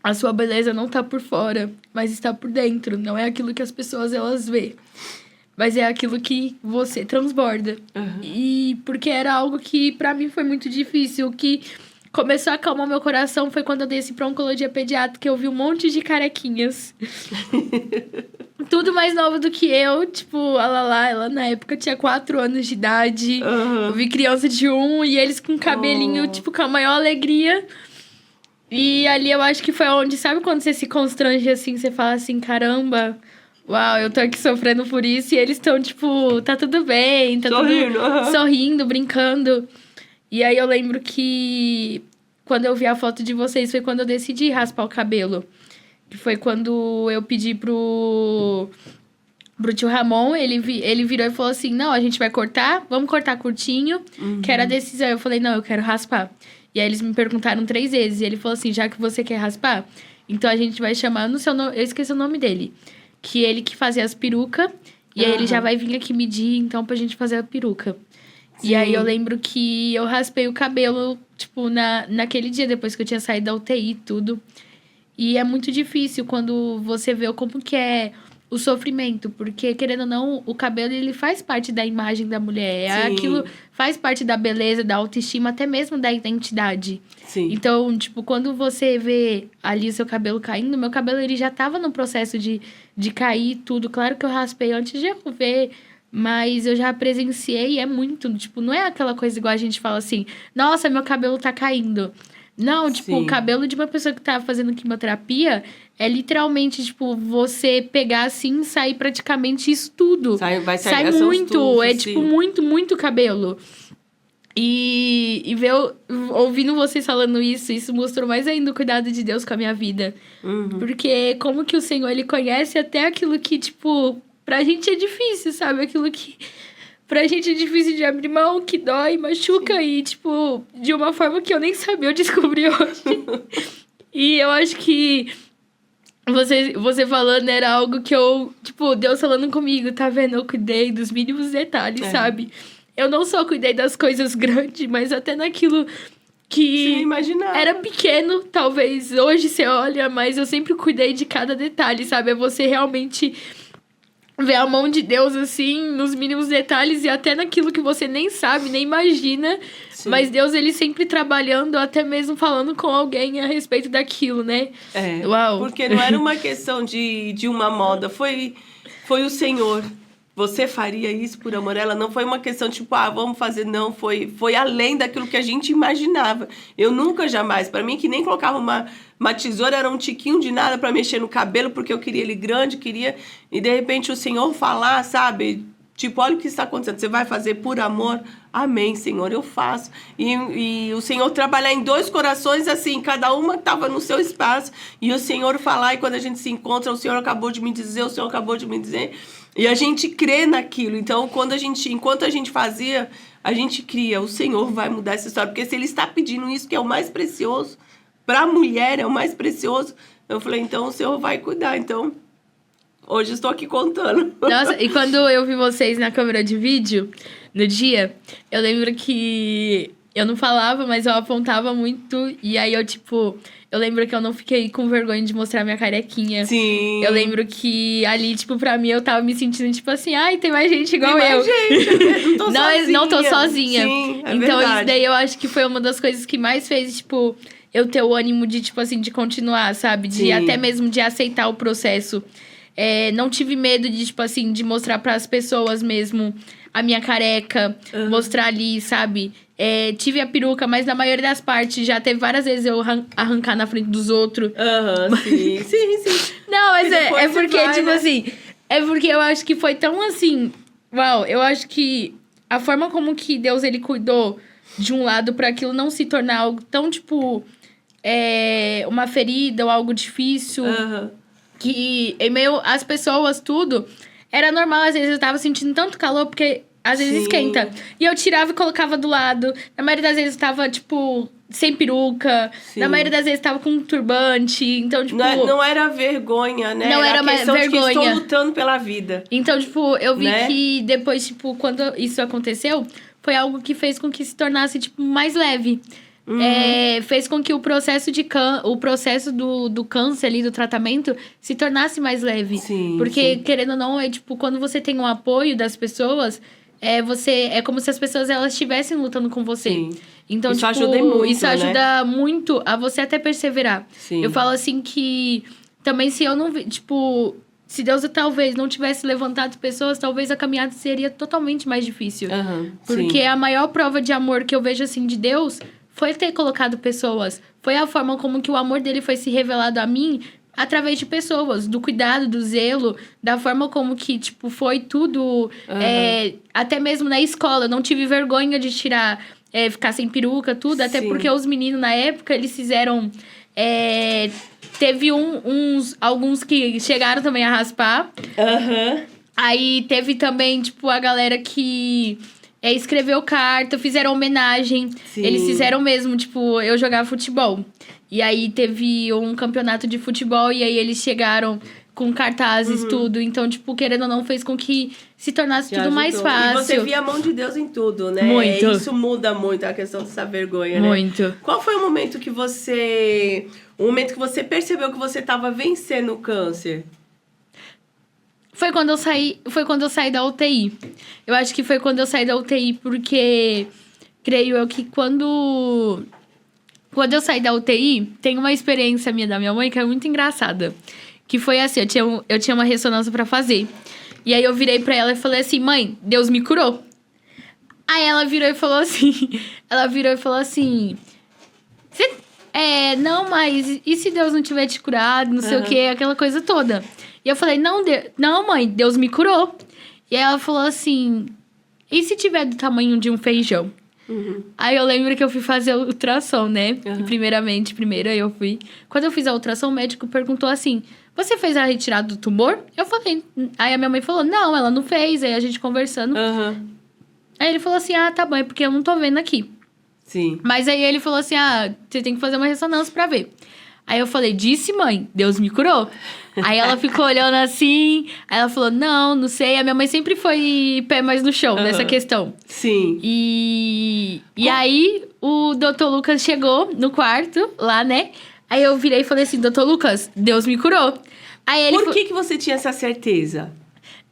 a sua beleza não tá por fora, mas está por dentro. Não é aquilo que as pessoas, elas vê, mas é aquilo que você transborda. E porque era algo que pra mim foi muito difícil. O que começou a acalmar meu coração foi quando eu desci pra oncologia pediátrica, que eu vi um monte de carequinhas. Tudo mais nova do que eu, tipo, ela na época tinha 4 anos de idade. Eu vi criança de 1 e eles com cabelinho, tipo, com a maior alegria. E ali eu acho que foi onde, sabe quando você se constrange assim, você fala assim, caramba, uau, eu tô aqui sofrendo por isso. E eles estão, tipo, tá tudo bem, tá sorrindo, tudo sorrindo, brincando. E aí eu lembro que quando eu vi a foto de vocês foi quando eu decidi raspar o cabelo. Que foi quando eu pedi pro tio Ramon, ele virou e falou assim, não, a gente vai cortar, vamos cortar curtinho, que era a decisão. Eu falei, não, eu quero raspar. E aí eles me perguntaram 3 vezes, e ele falou assim, já que você quer raspar, então a gente vai chamar no seu nome, eu esqueci o nome dele, que ele que fazia as perucas, e aí ele já vai vir aqui medir, então, pra gente fazer a peruca. E aí eu lembro que eu raspei o cabelo, tipo, naquele dia, depois que eu tinha saído da UTI e tudo. E é muito difícil quando você vê como que é o sofrimento, porque, querendo ou não, o cabelo, ele faz parte da imagem da mulher. Sim. Aquilo faz parte da beleza, da autoestima, até mesmo da identidade. Sim. Então, tipo, quando você vê ali o seu cabelo caindo, meu cabelo, ele já tava no processo de cair e tudo. Claro que eu raspei antes de eu ver, mas eu já presenciei e é muito, tipo, não é aquela coisa igual a gente fala assim, nossa, meu cabelo tá caindo. Não, tipo, Sim. o cabelo de uma pessoa que tá fazendo quimioterapia é literalmente, tipo, você pegar assim e sair praticamente isso tudo. Vai sair Sai essa muito, tufos, é sim. tipo muito, muito cabelo. E ver, ouvindo vocês falando isso mostrou mais ainda o cuidado de Deus com a minha vida. Porque como que o Senhor, ele conhece até aquilo que, tipo, pra gente é difícil, sabe? Aquilo que pra gente é difícil de abrir mão, que dói, machuca e, tipo, de uma forma que eu nem sabia, eu descobri hoje. E eu acho que você falando era algo que eu, tipo, Deus falando comigo, tá vendo? Eu cuidei dos mínimos detalhes, sabe? Eu não só cuidei das coisas grandes, mas até naquilo que era pequeno, talvez hoje você olha, mas eu sempre cuidei de cada detalhe, sabe? É você realmente ver a mão de Deus, assim, nos mínimos detalhes e até naquilo que você nem sabe, nem imagina. Sim. Mas Deus, ele sempre trabalhando, até mesmo falando com alguém a respeito daquilo, né? Uau. Porque não era uma questão de uma moda, foi o Senhor. Você faria isso por amor? Ela não foi uma questão tipo, vamos fazer. Não, foi além daquilo que a gente imaginava. Eu nunca, jamais. Para mim, que nem colocava uma tesoura, era um tiquinho de nada para mexer no cabelo, porque eu queria ele grande, E, de repente, o Senhor falar, sabe? Tipo, olha o que está acontecendo. Você vai fazer por amor? Amém, Senhor, eu faço. E o Senhor trabalhar em dois corações, assim, cada uma estava no seu espaço. E o Senhor falar, e quando a gente se encontra, o Senhor acabou de me dizer, o Senhor acabou de me dizer. E a gente crê naquilo. Então, enquanto a gente fazia, a gente cria. O Senhor vai mudar essa história. Porque se Ele está pedindo isso, que é o mais precioso, para a mulher é o mais precioso, eu falei, então o Senhor vai cuidar. Então, hoje estou aqui contando. Nossa, e quando eu vi vocês na câmera de vídeo, no dia, eu lembro que eu não falava, mas eu apontava muito. E aí eu lembro que eu não fiquei com vergonha de mostrar minha carequinha. Sim. Eu lembro que ali, tipo, pra mim, eu tava me sentindo, tipo assim, ai, tem mais gente igual tem eu. Mais gente, não tô sozinha. Não tô sozinha. Sim, é então, verdade. Isso daí eu acho que foi uma das coisas que mais fez, tipo, eu ter o ânimo de, tipo assim, de continuar, sabe? De até mesmo de aceitar o processo. Não tive medo de, tipo assim, de mostrar pras pessoas mesmo a minha careca, mostrar ali, sabe? Tive a peruca, mas na maioria das partes já teve várias vezes eu arrancar na frente dos outros. Sim, sim. Não, mas é porque, assim, é porque eu acho que foi tão assim. Uau, eu acho que a forma como que Deus ele cuidou de um lado para aquilo não se tornar algo tão, tipo, uma ferida ou algo difícil. Que em meio às pessoas, tudo, era normal. Às vezes eu tava sentindo tanto calor, porque às vezes esquenta. E eu tirava e colocava do lado. Na maioria das vezes eu tava, tipo, sem peruca. Sim. Na maioria das vezes eu tava com um turbante. Então, tipo... Não era vergonha, né? Não era mais vergonha. De que estou lutando pela vida. Então, tipo, eu vi que depois, tipo, quando isso aconteceu, foi algo que fez com que se tornasse, tipo, mais leve. Fez com que o processo do câncer ali, do tratamento, se tornasse mais leve. Sim, porque, querendo ou não, tipo, quando você tem um apoio das pessoas, é como se as pessoas elas estivessem lutando com você. Sim. Então, isso tipo, ajuda muito, isso ajuda muito a você até perseverar. Sim. Eu falo assim que também se eu não, tipo, se Deus talvez não tivesse levantado pessoas, talvez a caminhada seria totalmente mais difícil. Porque a maior prova de amor que eu vejo assim de Deus foi ter colocado pessoas. Foi a forma como que o amor dele foi se revelado a mim através de pessoas. Do cuidado, do zelo, da forma como que, tipo, foi tudo. Até mesmo na escola. Eu não tive vergonha de tirar, ficar sem peruca, tudo. Até porque os meninos, na época, eles fizeram... teve alguns que chegaram também a raspar. Aí teve também, tipo, a galera que... escreveu carta, fizeram homenagem. Sim. Eles fizeram mesmo, tipo, eu jogava futebol. E aí teve um campeonato de futebol e aí eles chegaram com cartazes, tudo. Então, tipo, querendo ou não, fez com que se tornasse tudo mais ajudou. fácil. E você via a mão de Deus em tudo, né? Muito. Isso muda muito a questão dessa vergonha, né? Muito. Qual foi o momento que você... O momento que você percebeu que você estava vencendo o câncer? Foi quando eu saí da UTI. Eu acho que foi quando eu saí da UTI, porque creio eu que quando eu saí da UTI, tem uma experiência minha da minha mãe que é muito engraçada. Que foi assim, eu tinha uma ressonância pra fazer. E aí eu virei pra ela e falei assim, mãe, Deus me curou. Aí ela virou e falou assim, não, mas e se Deus não tiver te curado, não sei o quê, aquela coisa toda. E eu falei, não, mãe, Deus me curou. E aí ela falou assim, e se tiver do tamanho de um feijão? Aí eu lembro que eu fui fazer o ultrassom, né? Primeiro eu fui. Quando eu fiz a ultrassom, o médico perguntou assim, você fez a retirada do tumor? Eu falei, aí a minha mãe falou, não, ela não fez. Aí a gente conversando. Aí ele falou assim, tá bom, é porque eu não tô vendo aqui. Sim. Mas aí ele falou assim, você tem que fazer uma ressonância pra ver. Aí eu falei, disse mãe, Deus me curou. Aí ela ficou olhando assim, aí ela falou, não sei. A minha mãe sempre foi pé mais no chão nessa questão. Sim. E aí o doutor Lucas chegou no quarto, lá, né? Aí eu virei e falei assim, doutor Lucas, Deus me curou. Aí ele Por que você tinha essa certeza?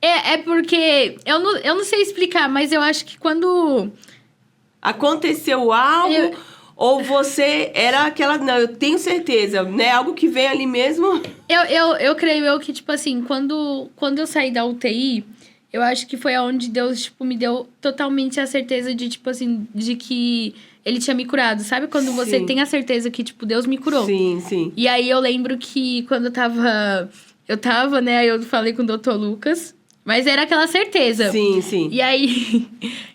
É porque, eu não sei explicar, mas eu acho que quando... Aconteceu algo... Ou você era aquela... Não, eu tenho certeza, né? Algo que vem ali mesmo... Eu creio que, tipo assim, quando eu saí da UTI, eu acho que foi onde Deus, tipo, me deu totalmente a certeza de, tipo assim, de que Ele tinha me curado. Sabe quando você tem a certeza que, tipo, Deus me curou? Sim, sim. E aí eu lembro que quando eu tava, né, aí eu falei com o Dr. Lucas... Mas era aquela certeza. Sim, sim. E aí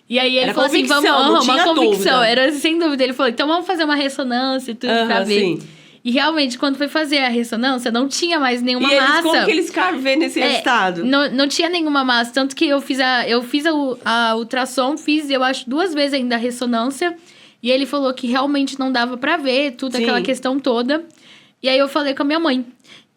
ele era falou convicção, assim, não tinha uma convicção. Dúvida. Era sem dúvida. Ele falou, então vamos fazer uma ressonância e tudo pra ver. Sim. E realmente, quando foi fazer a ressonância, não tinha mais nenhuma massa. Como que eles ficaram vendo esse resultado? Não tinha nenhuma massa. Tanto que eu fiz a ultrassom, eu acho 2 vezes ainda a ressonância. E ele falou que realmente não dava pra ver tudo, aquela questão toda. E aí eu falei com a minha mãe.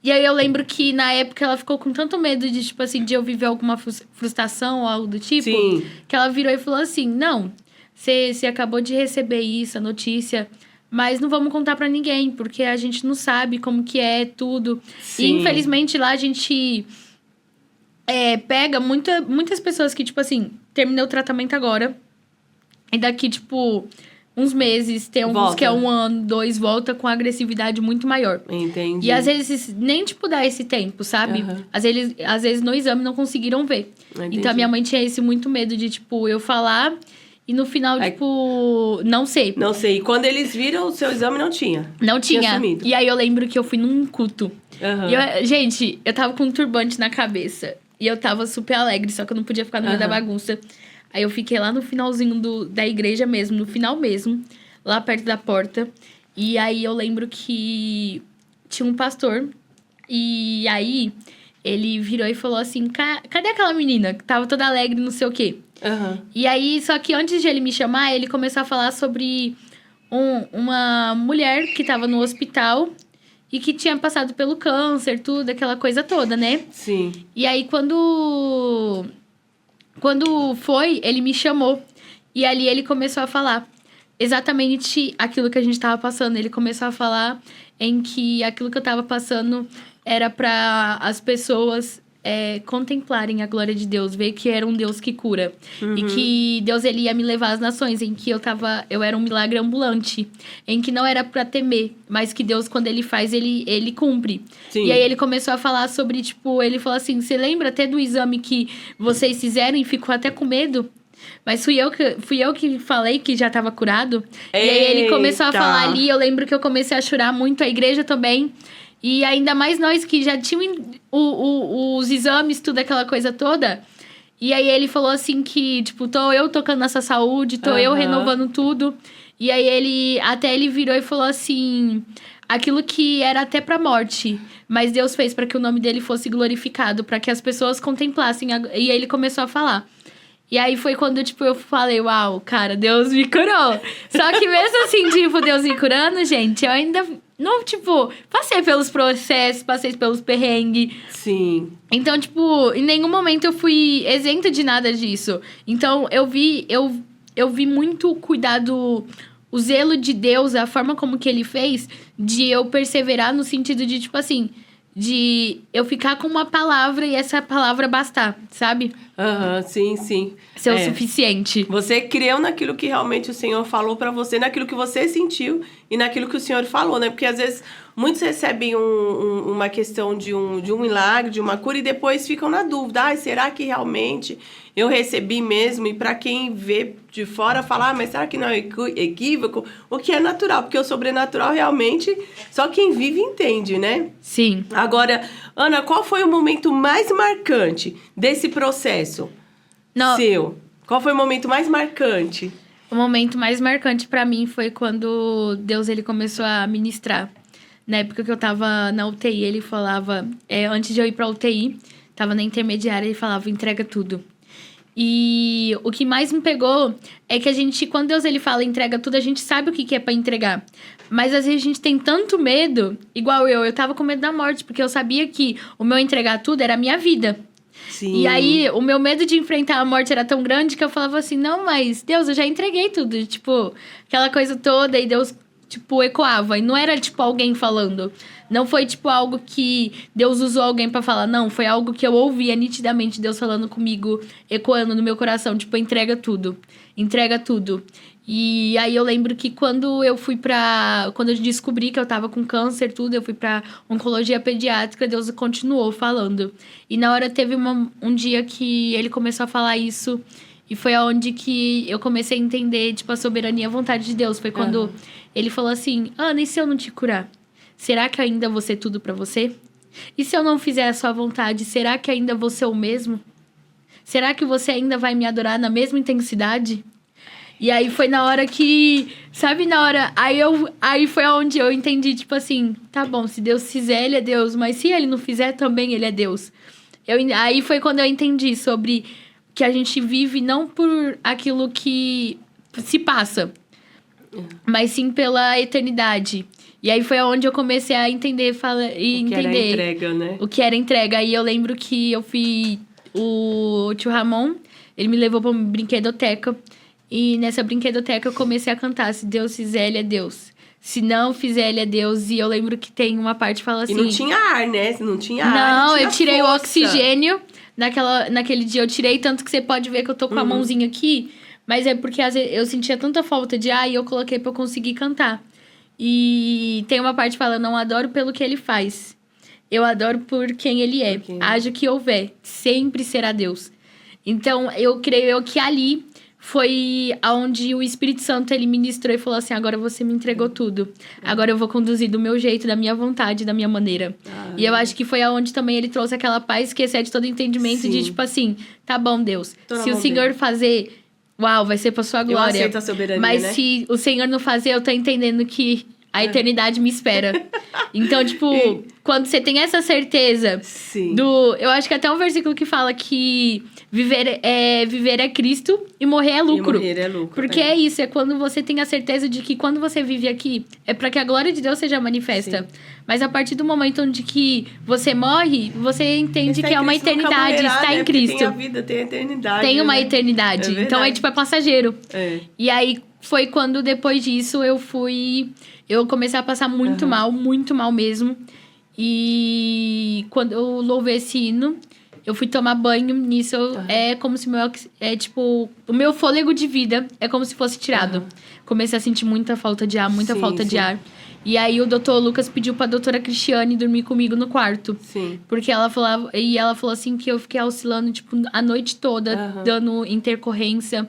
E aí eu lembro que na época ela ficou com tanto medo de, tipo assim, de eu viver alguma frustração ou algo do tipo. Sim. Que ela virou e falou assim, não, você acabou de receber isso, a notícia, mas não vamos contar pra ninguém, porque a gente não sabe como que é tudo. Sim. E infelizmente lá a gente pega muitas pessoas que, tipo assim, terminei o tratamento agora. E daqui, tipo... uns meses, tem alguns que é 1 ano, 2, volta com agressividade muito maior. Entendi. E às vezes nem, tipo, dá esse tempo, sabe? Às vezes no exame não conseguiram ver. Entendi. Então a minha mãe tinha muito medo de, tipo, eu falar e no final, tipo, não sei. Não sei. E quando eles viram o seu exame, não tinha. Não tinha. Sumido. E aí eu lembro que eu fui num culto. E gente, eu tava com um turbante na cabeça. E eu tava super alegre, só que eu não podia ficar no meio da bagunça. Aí eu fiquei lá no finalzinho da igreja mesmo, no final mesmo, lá perto da porta. E aí eu lembro que tinha um pastor. E aí ele virou e falou assim, cadê aquela menina que tava toda alegre, não sei o quê? E aí, só que antes de ele me chamar, ele começou a falar sobre uma mulher que tava no hospital e que tinha passado pelo câncer, tudo, aquela coisa toda, né? Sim. E aí, quando foi, ele me chamou. E ali ele começou a falar exatamente aquilo que a gente tava passando. Ele começou a falar em que aquilo que eu tava passando era para as pessoas contemplarem a glória de Deus, ver que era um Deus que cura. E que Deus ele ia me levar às nações, em que eu era um milagre ambulante. Em que não era para temer, mas que Deus, quando ele faz, ele cumpre. Sim. E aí ele começou a falar sobre, tipo, ele falou assim, você lembra até do exame que vocês fizeram e ficou até com medo? Mas fui eu que falei que já estava curado. Eita. E aí ele começou a falar ali, eu lembro que eu comecei a chorar muito, a igreja também. E ainda mais nós que já tínhamos os exames, tudo aquela coisa toda. E aí ele falou assim que, tipo, tô eu tocando nessa saúde, tô eu renovando tudo. E aí ele virou e falou assim, aquilo que era até pra morte, mas Deus fez para que o nome dele fosse glorificado, para que as pessoas contemplassem. E aí ele começou a falar. E aí foi quando, tipo, eu falei, uau, cara, Deus me curou. Só que mesmo assim, tipo, Deus me curando, gente, eu ainda não, tipo, passei pelos processos, passei pelos perrengues. Sim. Então, tipo, em nenhum momento eu fui isenta de nada disso. Então, eu vi muito cuidado, o zelo de Deus, a forma como que ele fez, de eu perseverar no sentido de, tipo assim, de eu ficar com uma palavra e essa palavra bastar, sabe? Aham, sim, sim. Ser o suficiente. Você creu naquilo que realmente o Senhor falou pra você, naquilo que você sentiu e naquilo que o Senhor falou, né? Porque às vezes muitos recebem uma questão de um milagre, de uma cura, e depois ficam na dúvida. Ah, será que realmente eu recebi mesmo? E pra quem vê de fora, fala, mas será que não é equívoco? O que é natural, porque o sobrenatural realmente só quem vive entende, né? Sim. Agora, Ana, qual foi o momento mais marcante desse processo seu? Qual foi o momento mais marcante? O momento mais marcante pra mim foi quando Deus ele começou a ministrar. Na época que eu tava na UTI, ele falava... antes de eu ir pra UTI, tava na intermediária, ele falava, entrega tudo. E o que mais me pegou é que a gente, quando Deus ele fala entrega tudo, a gente sabe o que é pra entregar. Mas às vezes a gente tem tanto medo, igual eu tava com medo da morte, porque eu sabia que o meu entregar tudo era a minha vida. Sim. E aí, o meu medo de enfrentar a morte era tão grande que eu falava assim, não, mas Deus, eu já entreguei tudo. Tipo, aquela coisa toda, e Deus, tipo, ecoava. E não era, tipo, alguém falando. Não foi, tipo, algo que Deus usou alguém pra falar. Não, foi algo que eu ouvia nitidamente Deus falando comigo, ecoando no meu coração. Tipo, entrega tudo. Entrega tudo. E aí eu lembro que quando eu descobri que eu tava com câncer, tudo, eu fui pra oncologia pediátrica, Deus continuou falando. E na hora teve um dia que ele começou a falar isso, e foi aonde que eu comecei a entender, tipo, a soberania e a vontade de Deus. Foi quando ele falou assim, Ana, e se eu não te curar? Será que ainda vou ser tudo pra você? E se eu não fizer a sua vontade, será que ainda vou ser o mesmo? Será que você ainda vai me adorar na mesma intensidade? E aí foi na hora que... Sabe, na hora... Aí foi onde eu entendi, tipo assim... Tá bom, se Deus fizer, ele é Deus. Mas se ele não fizer, também ele é Deus. Aí foi quando eu entendi sobre... Que a gente vive não por aquilo que se passa. Mas sim pela eternidade. E aí foi onde eu comecei a entender... Era entrega, né? O que era entrega. Aí eu lembro que eu fui... O tio Ramon, ele me levou pra uma brinquedoteca... E nessa brinquedoteca eu comecei a cantar. Se Deus fizer, ele é Deus. Se não fizer, ele é Deus. E eu lembro que tem uma parte que fala assim... E não tinha ar, né? Não tinha ar, não tinha eu tirei força. O oxigênio. Naquele dia eu tirei, tanto que você pode ver que eu tô com a mãozinha aqui. Mas é porque às vezes, eu sentia tanta falta de ar e eu coloquei pra eu conseguir cantar. E tem uma parte que fala, não adoro pelo que ele faz. Eu adoro por quem ele é. Haja o que houver, sempre será Deus. Então, eu creio que ali... Foi onde o Espírito Santo, ele ministrou e falou assim, agora você me entregou tudo. Agora eu vou conduzir do meu jeito, da minha vontade, da minha maneira. E eu acho que foi aonde também ele trouxe aquela paz que excede todo entendimento. Sim. De tipo assim, tá bom, Deus. Se o Senhor fazer, uau, vai ser pra sua glória. Eu aceito a soberania, mas né? se o Senhor não fazer, eu tô entendendo que a eternidade me espera. Então, tipo, quando você tem essa certeza eu acho que até um versículo que fala que viver é Cristo e morrer é lucro. Porque é isso, é quando você tem a certeza de que quando você vive aqui, é para que a glória de Deus seja manifesta. Sim. Mas a partir do momento onde que você morre, você entende que é uma eternidade, está em Cristo. Tem a vida, tem a eternidade. Tem uma eternidade. Então, tipo, é passageiro. E aí, foi quando, depois disso, eu comecei a passar muito mal mesmo. E quando eu louvei esse hino, eu fui tomar banho. Nisso, é como se o meu fôlego de vida é como se fosse tirado. Comecei a sentir muita falta de ar, falta de ar. E aí, o doutor Lucas pediu pra doutora Cristiane dormir comigo no quarto. Sim. Porque ela falou assim que eu fiquei oscilando, tipo, a noite toda, dando intercorrência.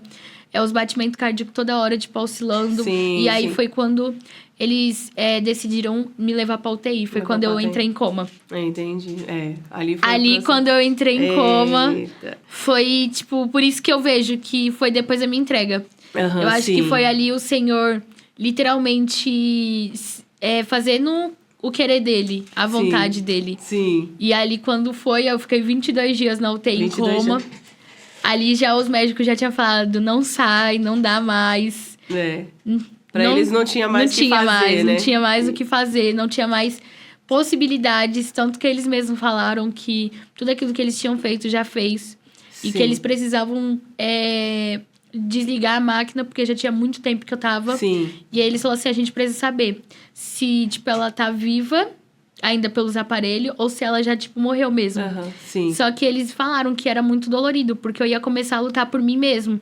Os batimentos cardíacos toda hora, tipo, oscilando. Sim, e aí, foi quando eles decidiram me levar pra UTI. Foi quando eu entrei em coma. Entendi. Quando eu entrei em coma, foi, tipo, por isso que eu vejo que foi depois da minha entrega. Eu acho que foi ali o Senhor, literalmente, fazendo o querer dele, a vontade dele. Sim. E ali, quando foi, eu fiquei 22 dias na UTI em coma. Ali já os médicos já tinham falado, não sai, não dá mais. Pra eles não tinha mais o que fazer, né? Não tinha mais o que fazer, não tinha mais possibilidades. Tanto que eles mesmos falaram que tudo aquilo que eles tinham feito já fez. Sim. E que eles precisavam desligar a máquina, porque já tinha muito tempo que eu tava. Sim. E aí eles falaram assim, a gente precisa saber se, tipo, ela tá viva ainda pelos aparelhos, ou se ela já, tipo, morreu mesmo. Sim. Só que eles falaram que era muito dolorido, porque eu ia começar a lutar por mim mesmo.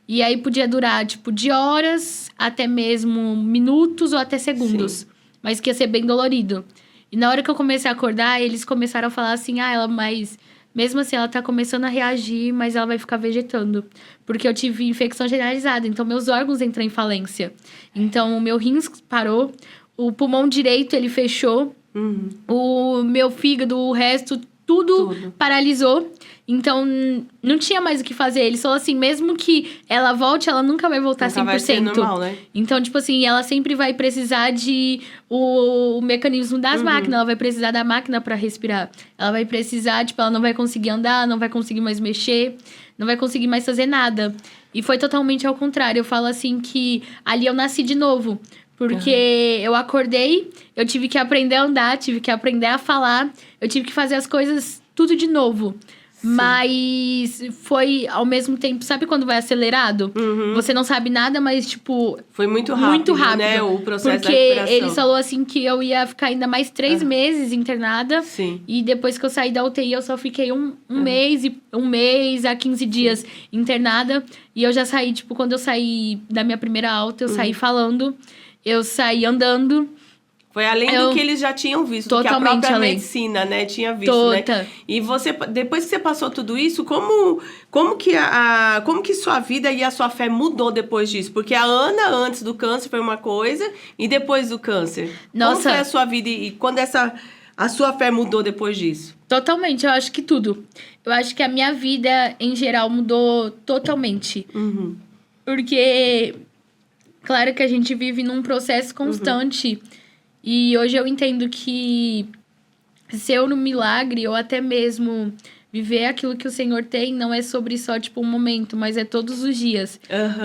E aí podia durar, tipo, de horas até mesmo minutos ou até segundos. Sim. Mas que ia ser bem dolorido. E na hora que eu comecei a acordar, eles começaram a falar assim, mas mesmo assim ela tá começando a reagir, mas ela vai ficar vegetando. Porque eu tive infecção generalizada, então meus órgãos entram em falência. Então o meu rins parou, o pulmão direito ele fechou, o meu fígado, o resto, tudo paralisou. Então, não tinha mais o que fazer. Eles falaram assim, mesmo que ela volte, ela nunca vai voltar Nunca 100%. vai ser normal, né? Então, tipo assim, ela sempre vai precisar de o mecanismo das máquinas. Ela vai precisar da máquina para respirar. Ela vai precisar, tipo, ela não vai conseguir andar, não vai conseguir mais mexer, não vai conseguir mais fazer nada. E foi totalmente ao contrário. Eu falo assim que ali eu nasci de novo. Porque eu acordei, eu tive que aprender a andar, tive que aprender a falar, eu tive que fazer as coisas tudo de novo. Sim. Mas foi ao mesmo tempo, sabe quando vai acelerado? Você não sabe nada, mas tipo... Foi muito rápido, muito rápido, né? O processo da porque recuperação. eles falou assim que eu ia ficar ainda mais 3 meses internada. Sim. E depois que eu saí da UTI, eu só fiquei um mês a 15 dias internada. E eu já saí, tipo, quando eu saí da minha primeira alta, eu saí falando... Eu saí andando. Foi além do que eles já tinham visto, do que a própria medicina, né, tinha visto, né? E você, depois que você passou tudo isso, como que sua vida e a sua fé mudou depois disso? Porque a Ana, antes do câncer, foi uma coisa, e depois do câncer? Nossa. Como foi a sua vida e quando a sua fé mudou depois disso? Totalmente, eu acho que tudo. Eu acho que a minha vida, em geral, mudou totalmente. Porque... Claro que a gente vive num processo constante. E hoje eu entendo que ser no milagre, ou até mesmo viver aquilo que o Senhor tem, não é sobre só, tipo, um momento, mas é todos os dias.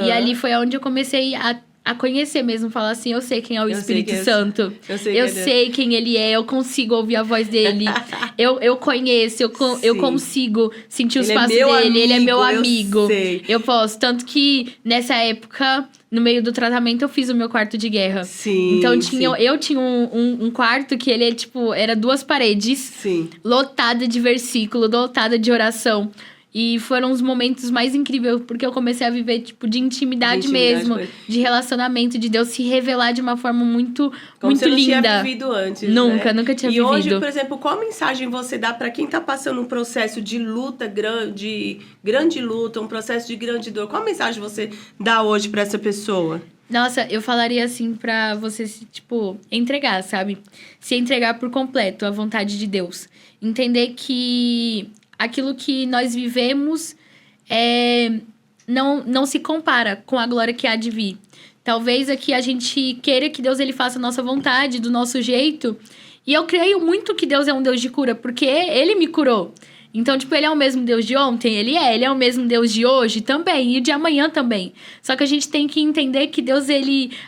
E ali foi onde eu comecei a conhecer mesmo, falar assim, eu sei quem é o Espírito Santo. Eu sei quem ele é, eu consigo ouvir a voz dele. eu conheço, eu consigo sentir os passos dele, ele é meu amigo. Eu posso, tanto que nessa época, no meio do tratamento, eu fiz o meu quarto de guerra. Então eu tinha um quarto que ele, tipo, era 2 paredes, lotada de versículo, lotada de oração. E foram os momentos mais incríveis, porque eu comecei a viver, tipo, de intimidade mesmo, de relacionamento, de Deus se revelar de uma forma muito, muito você linda. Não tinha vivido antes, nunca né? Nunca tinha vivido. E hoje, por exemplo, qual mensagem você dá para quem tá passando um processo de luta grande luta, um processo de grande dor? Qual mensagem você dá hoje para essa pessoa? Nossa, eu falaria assim pra você se, tipo, entregar, sabe? Se entregar por completo à vontade de Deus. Entender que aquilo que nós vivemos não se compara com a glória que há de vir. Talvez aqui a gente queira que Deus ele faça a nossa vontade, do nosso jeito. E eu creio muito que Deus é um Deus de cura, porque Ele me curou. Então, tipo, Ele é o mesmo Deus de ontem? Ele é o mesmo Deus de hoje também, e de amanhã também. Só que a gente tem que entender que Deus,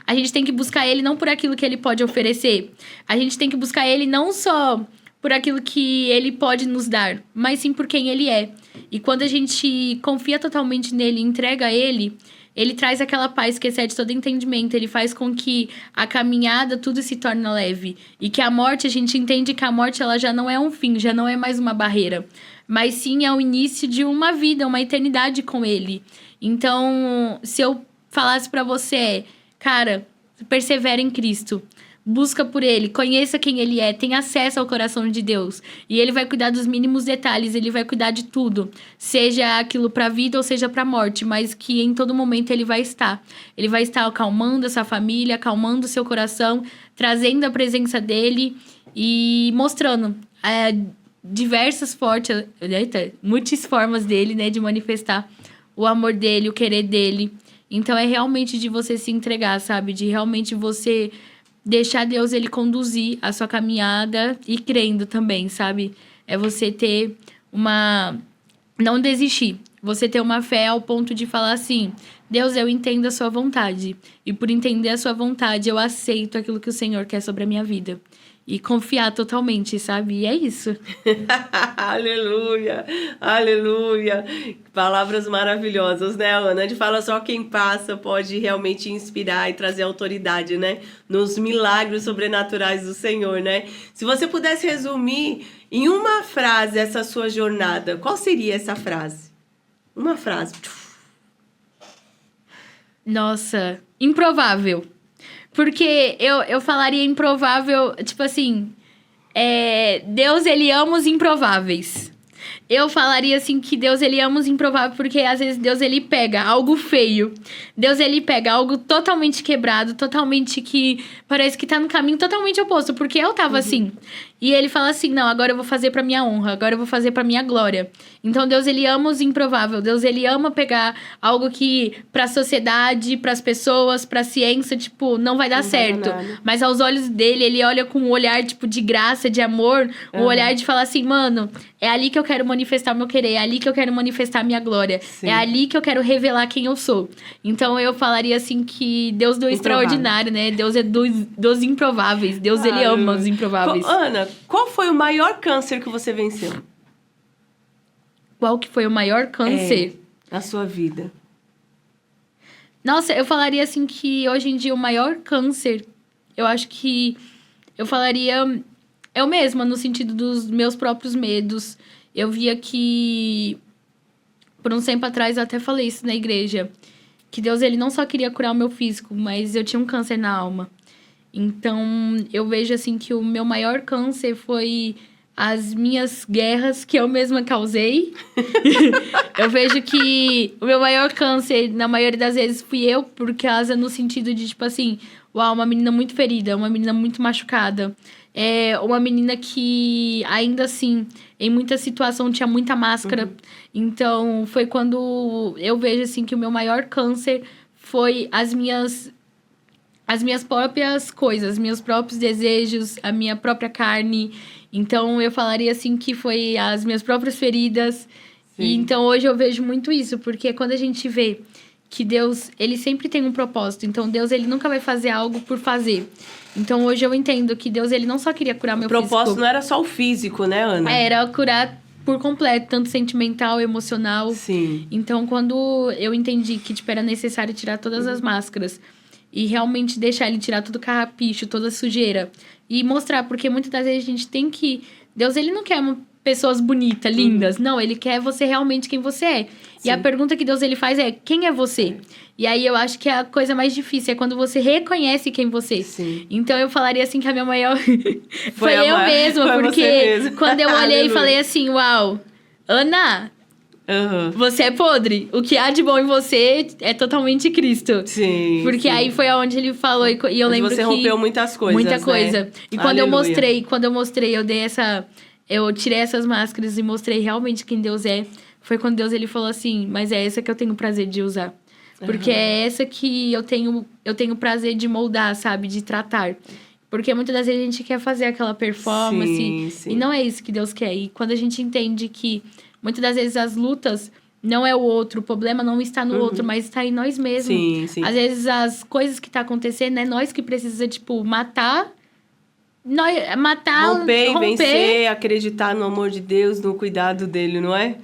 a gente tem que buscar Ele não por aquilo que Ele pode oferecer. A gente tem que buscar Ele não só por aquilo que Ele pode nos dar, mas sim por quem Ele é. E quando a gente confia totalmente nele e entrega a Ele traz aquela paz que excede todo entendimento. Ele faz com que a caminhada, tudo se torne leve. E que a morte, a gente entende que a morte ela já não é um fim, já não é mais uma barreira. Mas sim é o início de uma vida, uma eternidade com Ele. Então, se eu falasse pra você, cara, persevera em Cristo. Busca por Ele, conheça quem Ele é, tenha acesso ao coração de Deus. E Ele vai cuidar dos mínimos detalhes, Ele vai cuidar de tudo. Seja aquilo para a vida ou seja para a morte, mas que em todo momento Ele vai estar. Ele vai estar acalmando essa família, acalmando o seu coração, trazendo a presença dEle e mostrando muitas formas dEle, né, de manifestar o amor dEle, o querer dEle. Então é realmente de você se entregar, sabe? De realmente você deixar Deus ele conduzir a sua caminhada e crendo também, sabe? É você ter não desistir. você ter uma fé ao ponto de falar assim: Deus, eu entendo a sua vontade. E por entender a sua vontade, eu aceito aquilo que o Senhor quer sobre a minha vida. E confiar totalmente, sabe? E é isso. Aleluia, aleluia. Palavras maravilhosas, né, Ana? A gente fala só quem passa pode realmente inspirar e trazer autoridade, né? Nos milagres sobrenaturais do Senhor, né? Se você pudesse resumir em uma frase essa sua jornada, qual seria essa frase? Uma frase. Nossa, improvável. Porque eu falaria improvável, tipo assim... Deus, ele ama os improváveis. Eu falaria assim que Deus, ele ama os improváveis porque às vezes Deus, ele pega algo feio. Deus, ele pega algo totalmente quebrado, totalmente que parece que tá no caminho totalmente oposto. Porque eu tava assim. E ele fala assim, não, agora eu vou fazer pra minha honra, agora eu vou fazer pra minha glória. Então Deus, ele ama os improváveis. Deus, ele ama pegar algo que pra sociedade, pras pessoas, pra ciência, tipo, não vai dar certo. Mas aos olhos dele, ele olha com um olhar, tipo, de graça, de amor. Um olhar de falar assim, mano, é ali que eu quero manifestar o meu querer, é ali que eu quero manifestar a minha glória. Sim. É ali que eu quero revelar quem eu sou. Então eu falaria assim que Deus do extraordinário, né? Deus é dos improváveis. Deus, ele ama os improváveis. Ana, qual foi o maior câncer que você venceu? Qual que foi o maior câncer? Na sua vida. Nossa, eu falaria assim que hoje em dia o maior câncer, eu acho que eu falaria eu mesma, no sentido dos meus próprios medos. Eu via que, por um tempo atrás, eu até falei isso na igreja, que Deus, ele não só queria curar o meu físico, mas eu tinha um câncer na alma. Então, eu vejo assim que o meu maior câncer foi as minhas guerras que eu mesma causei. Eu vejo que o meu maior câncer, na maioria das vezes, fui eu, por causa no sentido de, tipo assim, uau, uma menina muito ferida, uma menina muito machucada. É uma menina que, ainda assim, em muita situação tinha muita máscara. Então, foi quando eu vejo, assim, que o meu maior câncer foi as minhas próprias coisas, meus próprios desejos, a minha própria carne. Então, eu falaria, assim, que foi as minhas próprias feridas. Sim. E então, hoje eu vejo muito isso, porque quando a gente vê que Deus, ele sempre tem um propósito. Então, Deus, ele nunca vai fazer algo por fazer. Então, hoje eu entendo que Deus, ele não só queria curar meu físico. O propósito não era só o físico, né, Ana? Era curar por completo, tanto sentimental, emocional. Sim. Então, quando eu entendi que, tipo, era necessário tirar todas as máscaras e realmente deixar ele tirar todo o carrapicho, toda a sujeira e mostrar, porque muitas das vezes a gente tem que... Deus, ele não quer pessoas bonitas, lindas. Não, ele quer você realmente quem você é. Sim. E a pergunta que Deus, ele faz é, quem é você? E aí, eu acho que a coisa mais difícil é quando você reconhece quem você é. Sim. Então, eu falaria assim que a minha maior... foi eu mesma, foi porque quando eu olhei e falei assim, uau, Ana... Você é podre. O que há de bom em você é totalmente Cristo. Sim. Porque aí foi aonde ele falou e eu lembro que... você rompeu muitas coisas, muita coisa. Né? E quando eu mostrei, eu dei essa... Eu tirei essas máscaras e mostrei realmente quem Deus é. Foi quando Deus, ele falou assim, mas é essa que eu tenho prazer de usar. Porque é essa que eu tenho prazer de moldar, sabe? De tratar. Porque muitas das vezes a gente quer fazer aquela performance. Sim, sim. E não é isso que Deus quer. E quando a gente entende que muitas das vezes as lutas não é o outro, o problema não está no outro, mas está em nós mesmos. Sim, sim. Às vezes as coisas que tá acontecendo é nós que precisa, tipo, matar, romper e vencer, acreditar no amor de Deus, no cuidado dele, não é?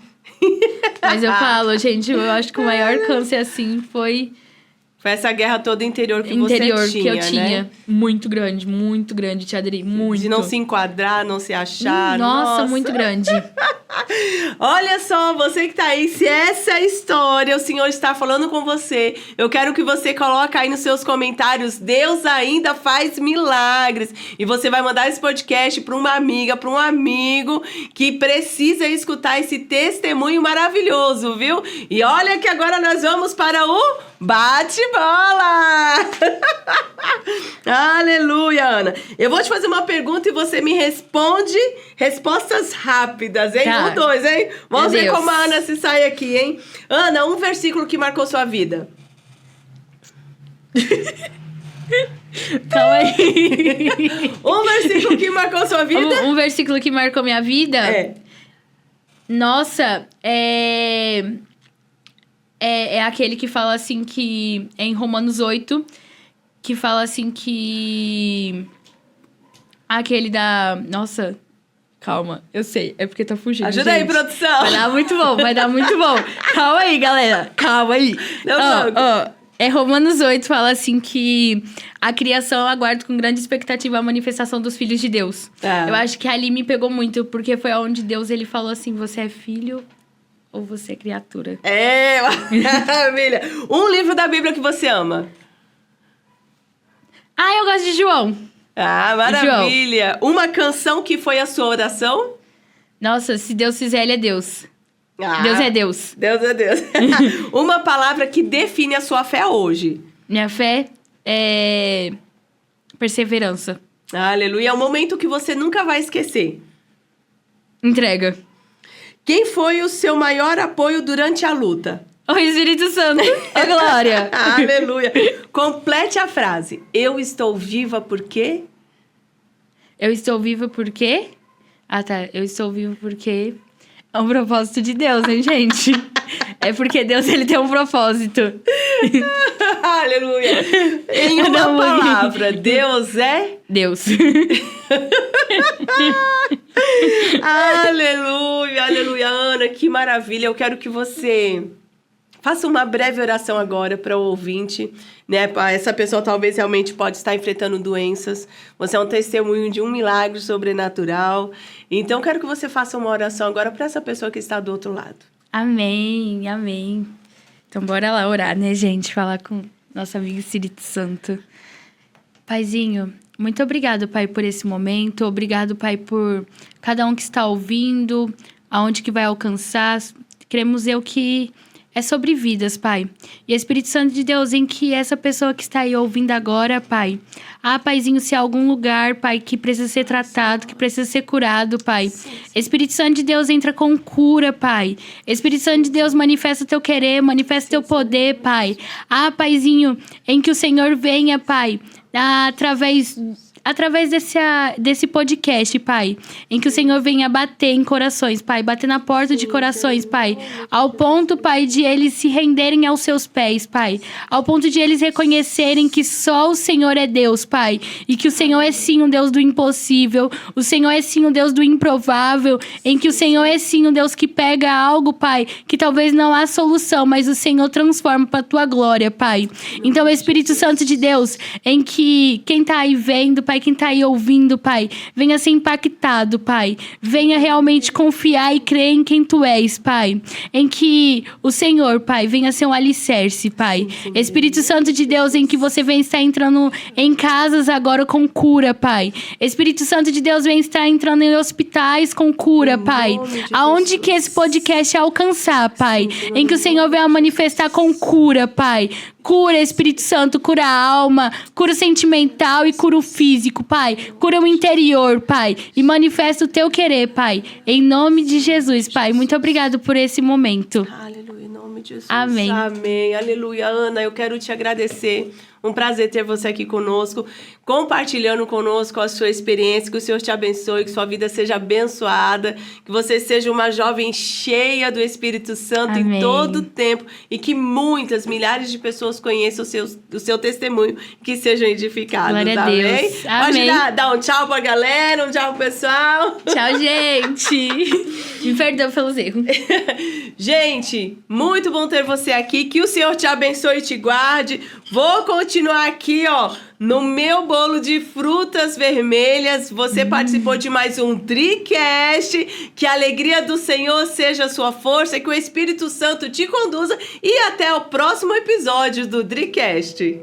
Mas eu falo, gente, eu acho que o maior câncer, assim, foi essa guerra toda interior que você tinha, que eu tinha. Né? Muito grande, te aderi, muito. De não se enquadrar, não se achar. Nossa, muito grande. Olha só, você que tá aí, se essa história o Senhor está falando com você, eu quero que você coloque aí nos seus comentários, Deus ainda faz milagres. E você vai mandar esse podcast para uma amiga, para um amigo que precisa escutar esse testemunho maravilhoso, viu? E olha que agora nós vamos para o bate-bola! Aleluia, Ana. Eu vou te fazer uma pergunta e você me responde respostas rápidas, hein? Tá. 1, 2, hein? Vamos ver como a Ana se sai aqui, hein? Ana, um versículo que marcou sua vida. Calma aí. Um versículo que marcou sua vida? Um versículo que marcou minha vida? É. Nossa, é aquele que fala assim que... É em Romanos 8, que fala assim que... Aquele da... Nossa, calma, eu sei. É porque tá fugindo, Ajuda aí, gente. produção. Vai dar muito bom, vai dar muito bom. Calma aí, galera. Calma aí. É Romanos 8, fala assim que a criação aguarda com grande expectativa a manifestação dos filhos de Deus. Eu acho que ali me pegou muito, porque foi onde Deus ele falou assim, você é filho ou você é criatura? Maravilha. Um livro da Bíblia que você ama? Eu gosto de João. Maravilha. João. Uma canção que foi a sua oração? Nossa, se Deus fizer, ele é Deus. Deus é Deus. Deus é Deus. Uma palavra que define a sua fé hoje? Minha fé é perseverança. Aleluia. É um momento que você nunca vai esquecer. Entrega. Quem foi o seu maior apoio durante a luta? O Espírito Santo. Ô, glória. Aleluia. Complete a frase. Eu estou viva porque... Eu estou viva porque... Eu estou viva porque... É um propósito de Deus, hein, gente? É porque Deus, ele tem um propósito. Aleluia. Em uma palavra, Deus é... Deus. Aleluia, aleluia. Ana, que maravilha. Eu quero que você faça uma breve oração agora para o ouvinte, né? Essa pessoa talvez realmente pode estar enfrentando doenças. Você é um testemunho de um milagre sobrenatural. Então, quero que você faça uma oração agora para essa pessoa que está do outro lado. Amém, amém. Então, bora lá orar, né, gente? Falar com nosso amigo Espírito Santo. Paizinho, muito obrigado, Pai, por esse momento. Obrigado, Pai, por cada um que está ouvindo, aonde que vai alcançar. Queremos eu que é sobre vidas, Pai. E Espírito Santo de Deus, em que essa pessoa que está aí ouvindo agora, Pai. Paizinho, se há algum lugar, Pai, que precisa ser tratado, que precisa ser curado, Pai. Sim. Espírito Santo de Deus, entra com cura, Pai. Espírito Santo de Deus, manifesta o teu querer, manifesta o teu poder, Pai. Paizinho, em que o Senhor venha, Pai, através desse podcast, Pai, em que o Senhor venha bater em corações, Pai, bater na porta de corações, Pai, ao ponto, Pai, de eles se renderem aos seus pés, Pai, ao ponto de eles reconhecerem que só o Senhor é Deus, Pai, e que o Senhor é sim um Deus do impossível, o Senhor é sim um Deus do improvável, em que o Senhor é sim um Deus que pega algo, Pai, que talvez não há solução, mas o Senhor transforma para a tua glória, Pai. Então, Espírito Santo de Deus, em que quem tá aí vendo, Pai, quem tá aí ouvindo, Pai, venha ser impactado, Pai. Venha realmente confiar e crer em quem Tu és, Pai. Em que o Senhor, Pai, venha ser um alicerce, Pai. Sim. Espírito Santo de Deus, em que você venha estar entrando em casas agora com cura, Pai. Espírito Santo de Deus, venha estar entrando em hospitais com cura, Pai. Aonde que esse podcast alcançar, Pai. Em que o Senhor venha manifestar com cura, Pai. Cura, Espírito Santo, cura a alma, cura o sentimental e cura o físico, Pai. Cura o interior, Pai. E manifesta o Teu querer, Pai. Em nome de Jesus, Pai. Muito obrigado por esse momento. Aleluia, em nome de Jesus. Amém. Amém. Aleluia. Ana, eu quero te agradecer. Um prazer ter você aqui conosco, compartilhando conosco a sua experiência. Que o Senhor te abençoe, que sua vida seja abençoada, que você seja uma jovem cheia do Espírito Santo. Amém. Em todo o tempo, e que muitas, milhares de pessoas conheçam o seu testemunho, que sejam edificadas. Glória a Deus. Amém. Pode dar um tchau pra galera, um tchau pro pessoal. Tchau, gente. Me perdoa pelos erros. Gente, muito bom ter você aqui. Que o Senhor te abençoe e te guarde. Vou continuar aqui, ó, no meu bolo de frutas vermelhas. Você participou de mais um Dricast. Que a alegria do Senhor seja a sua força, que o Espírito Santo te conduza. E até o próximo episódio do Dricast.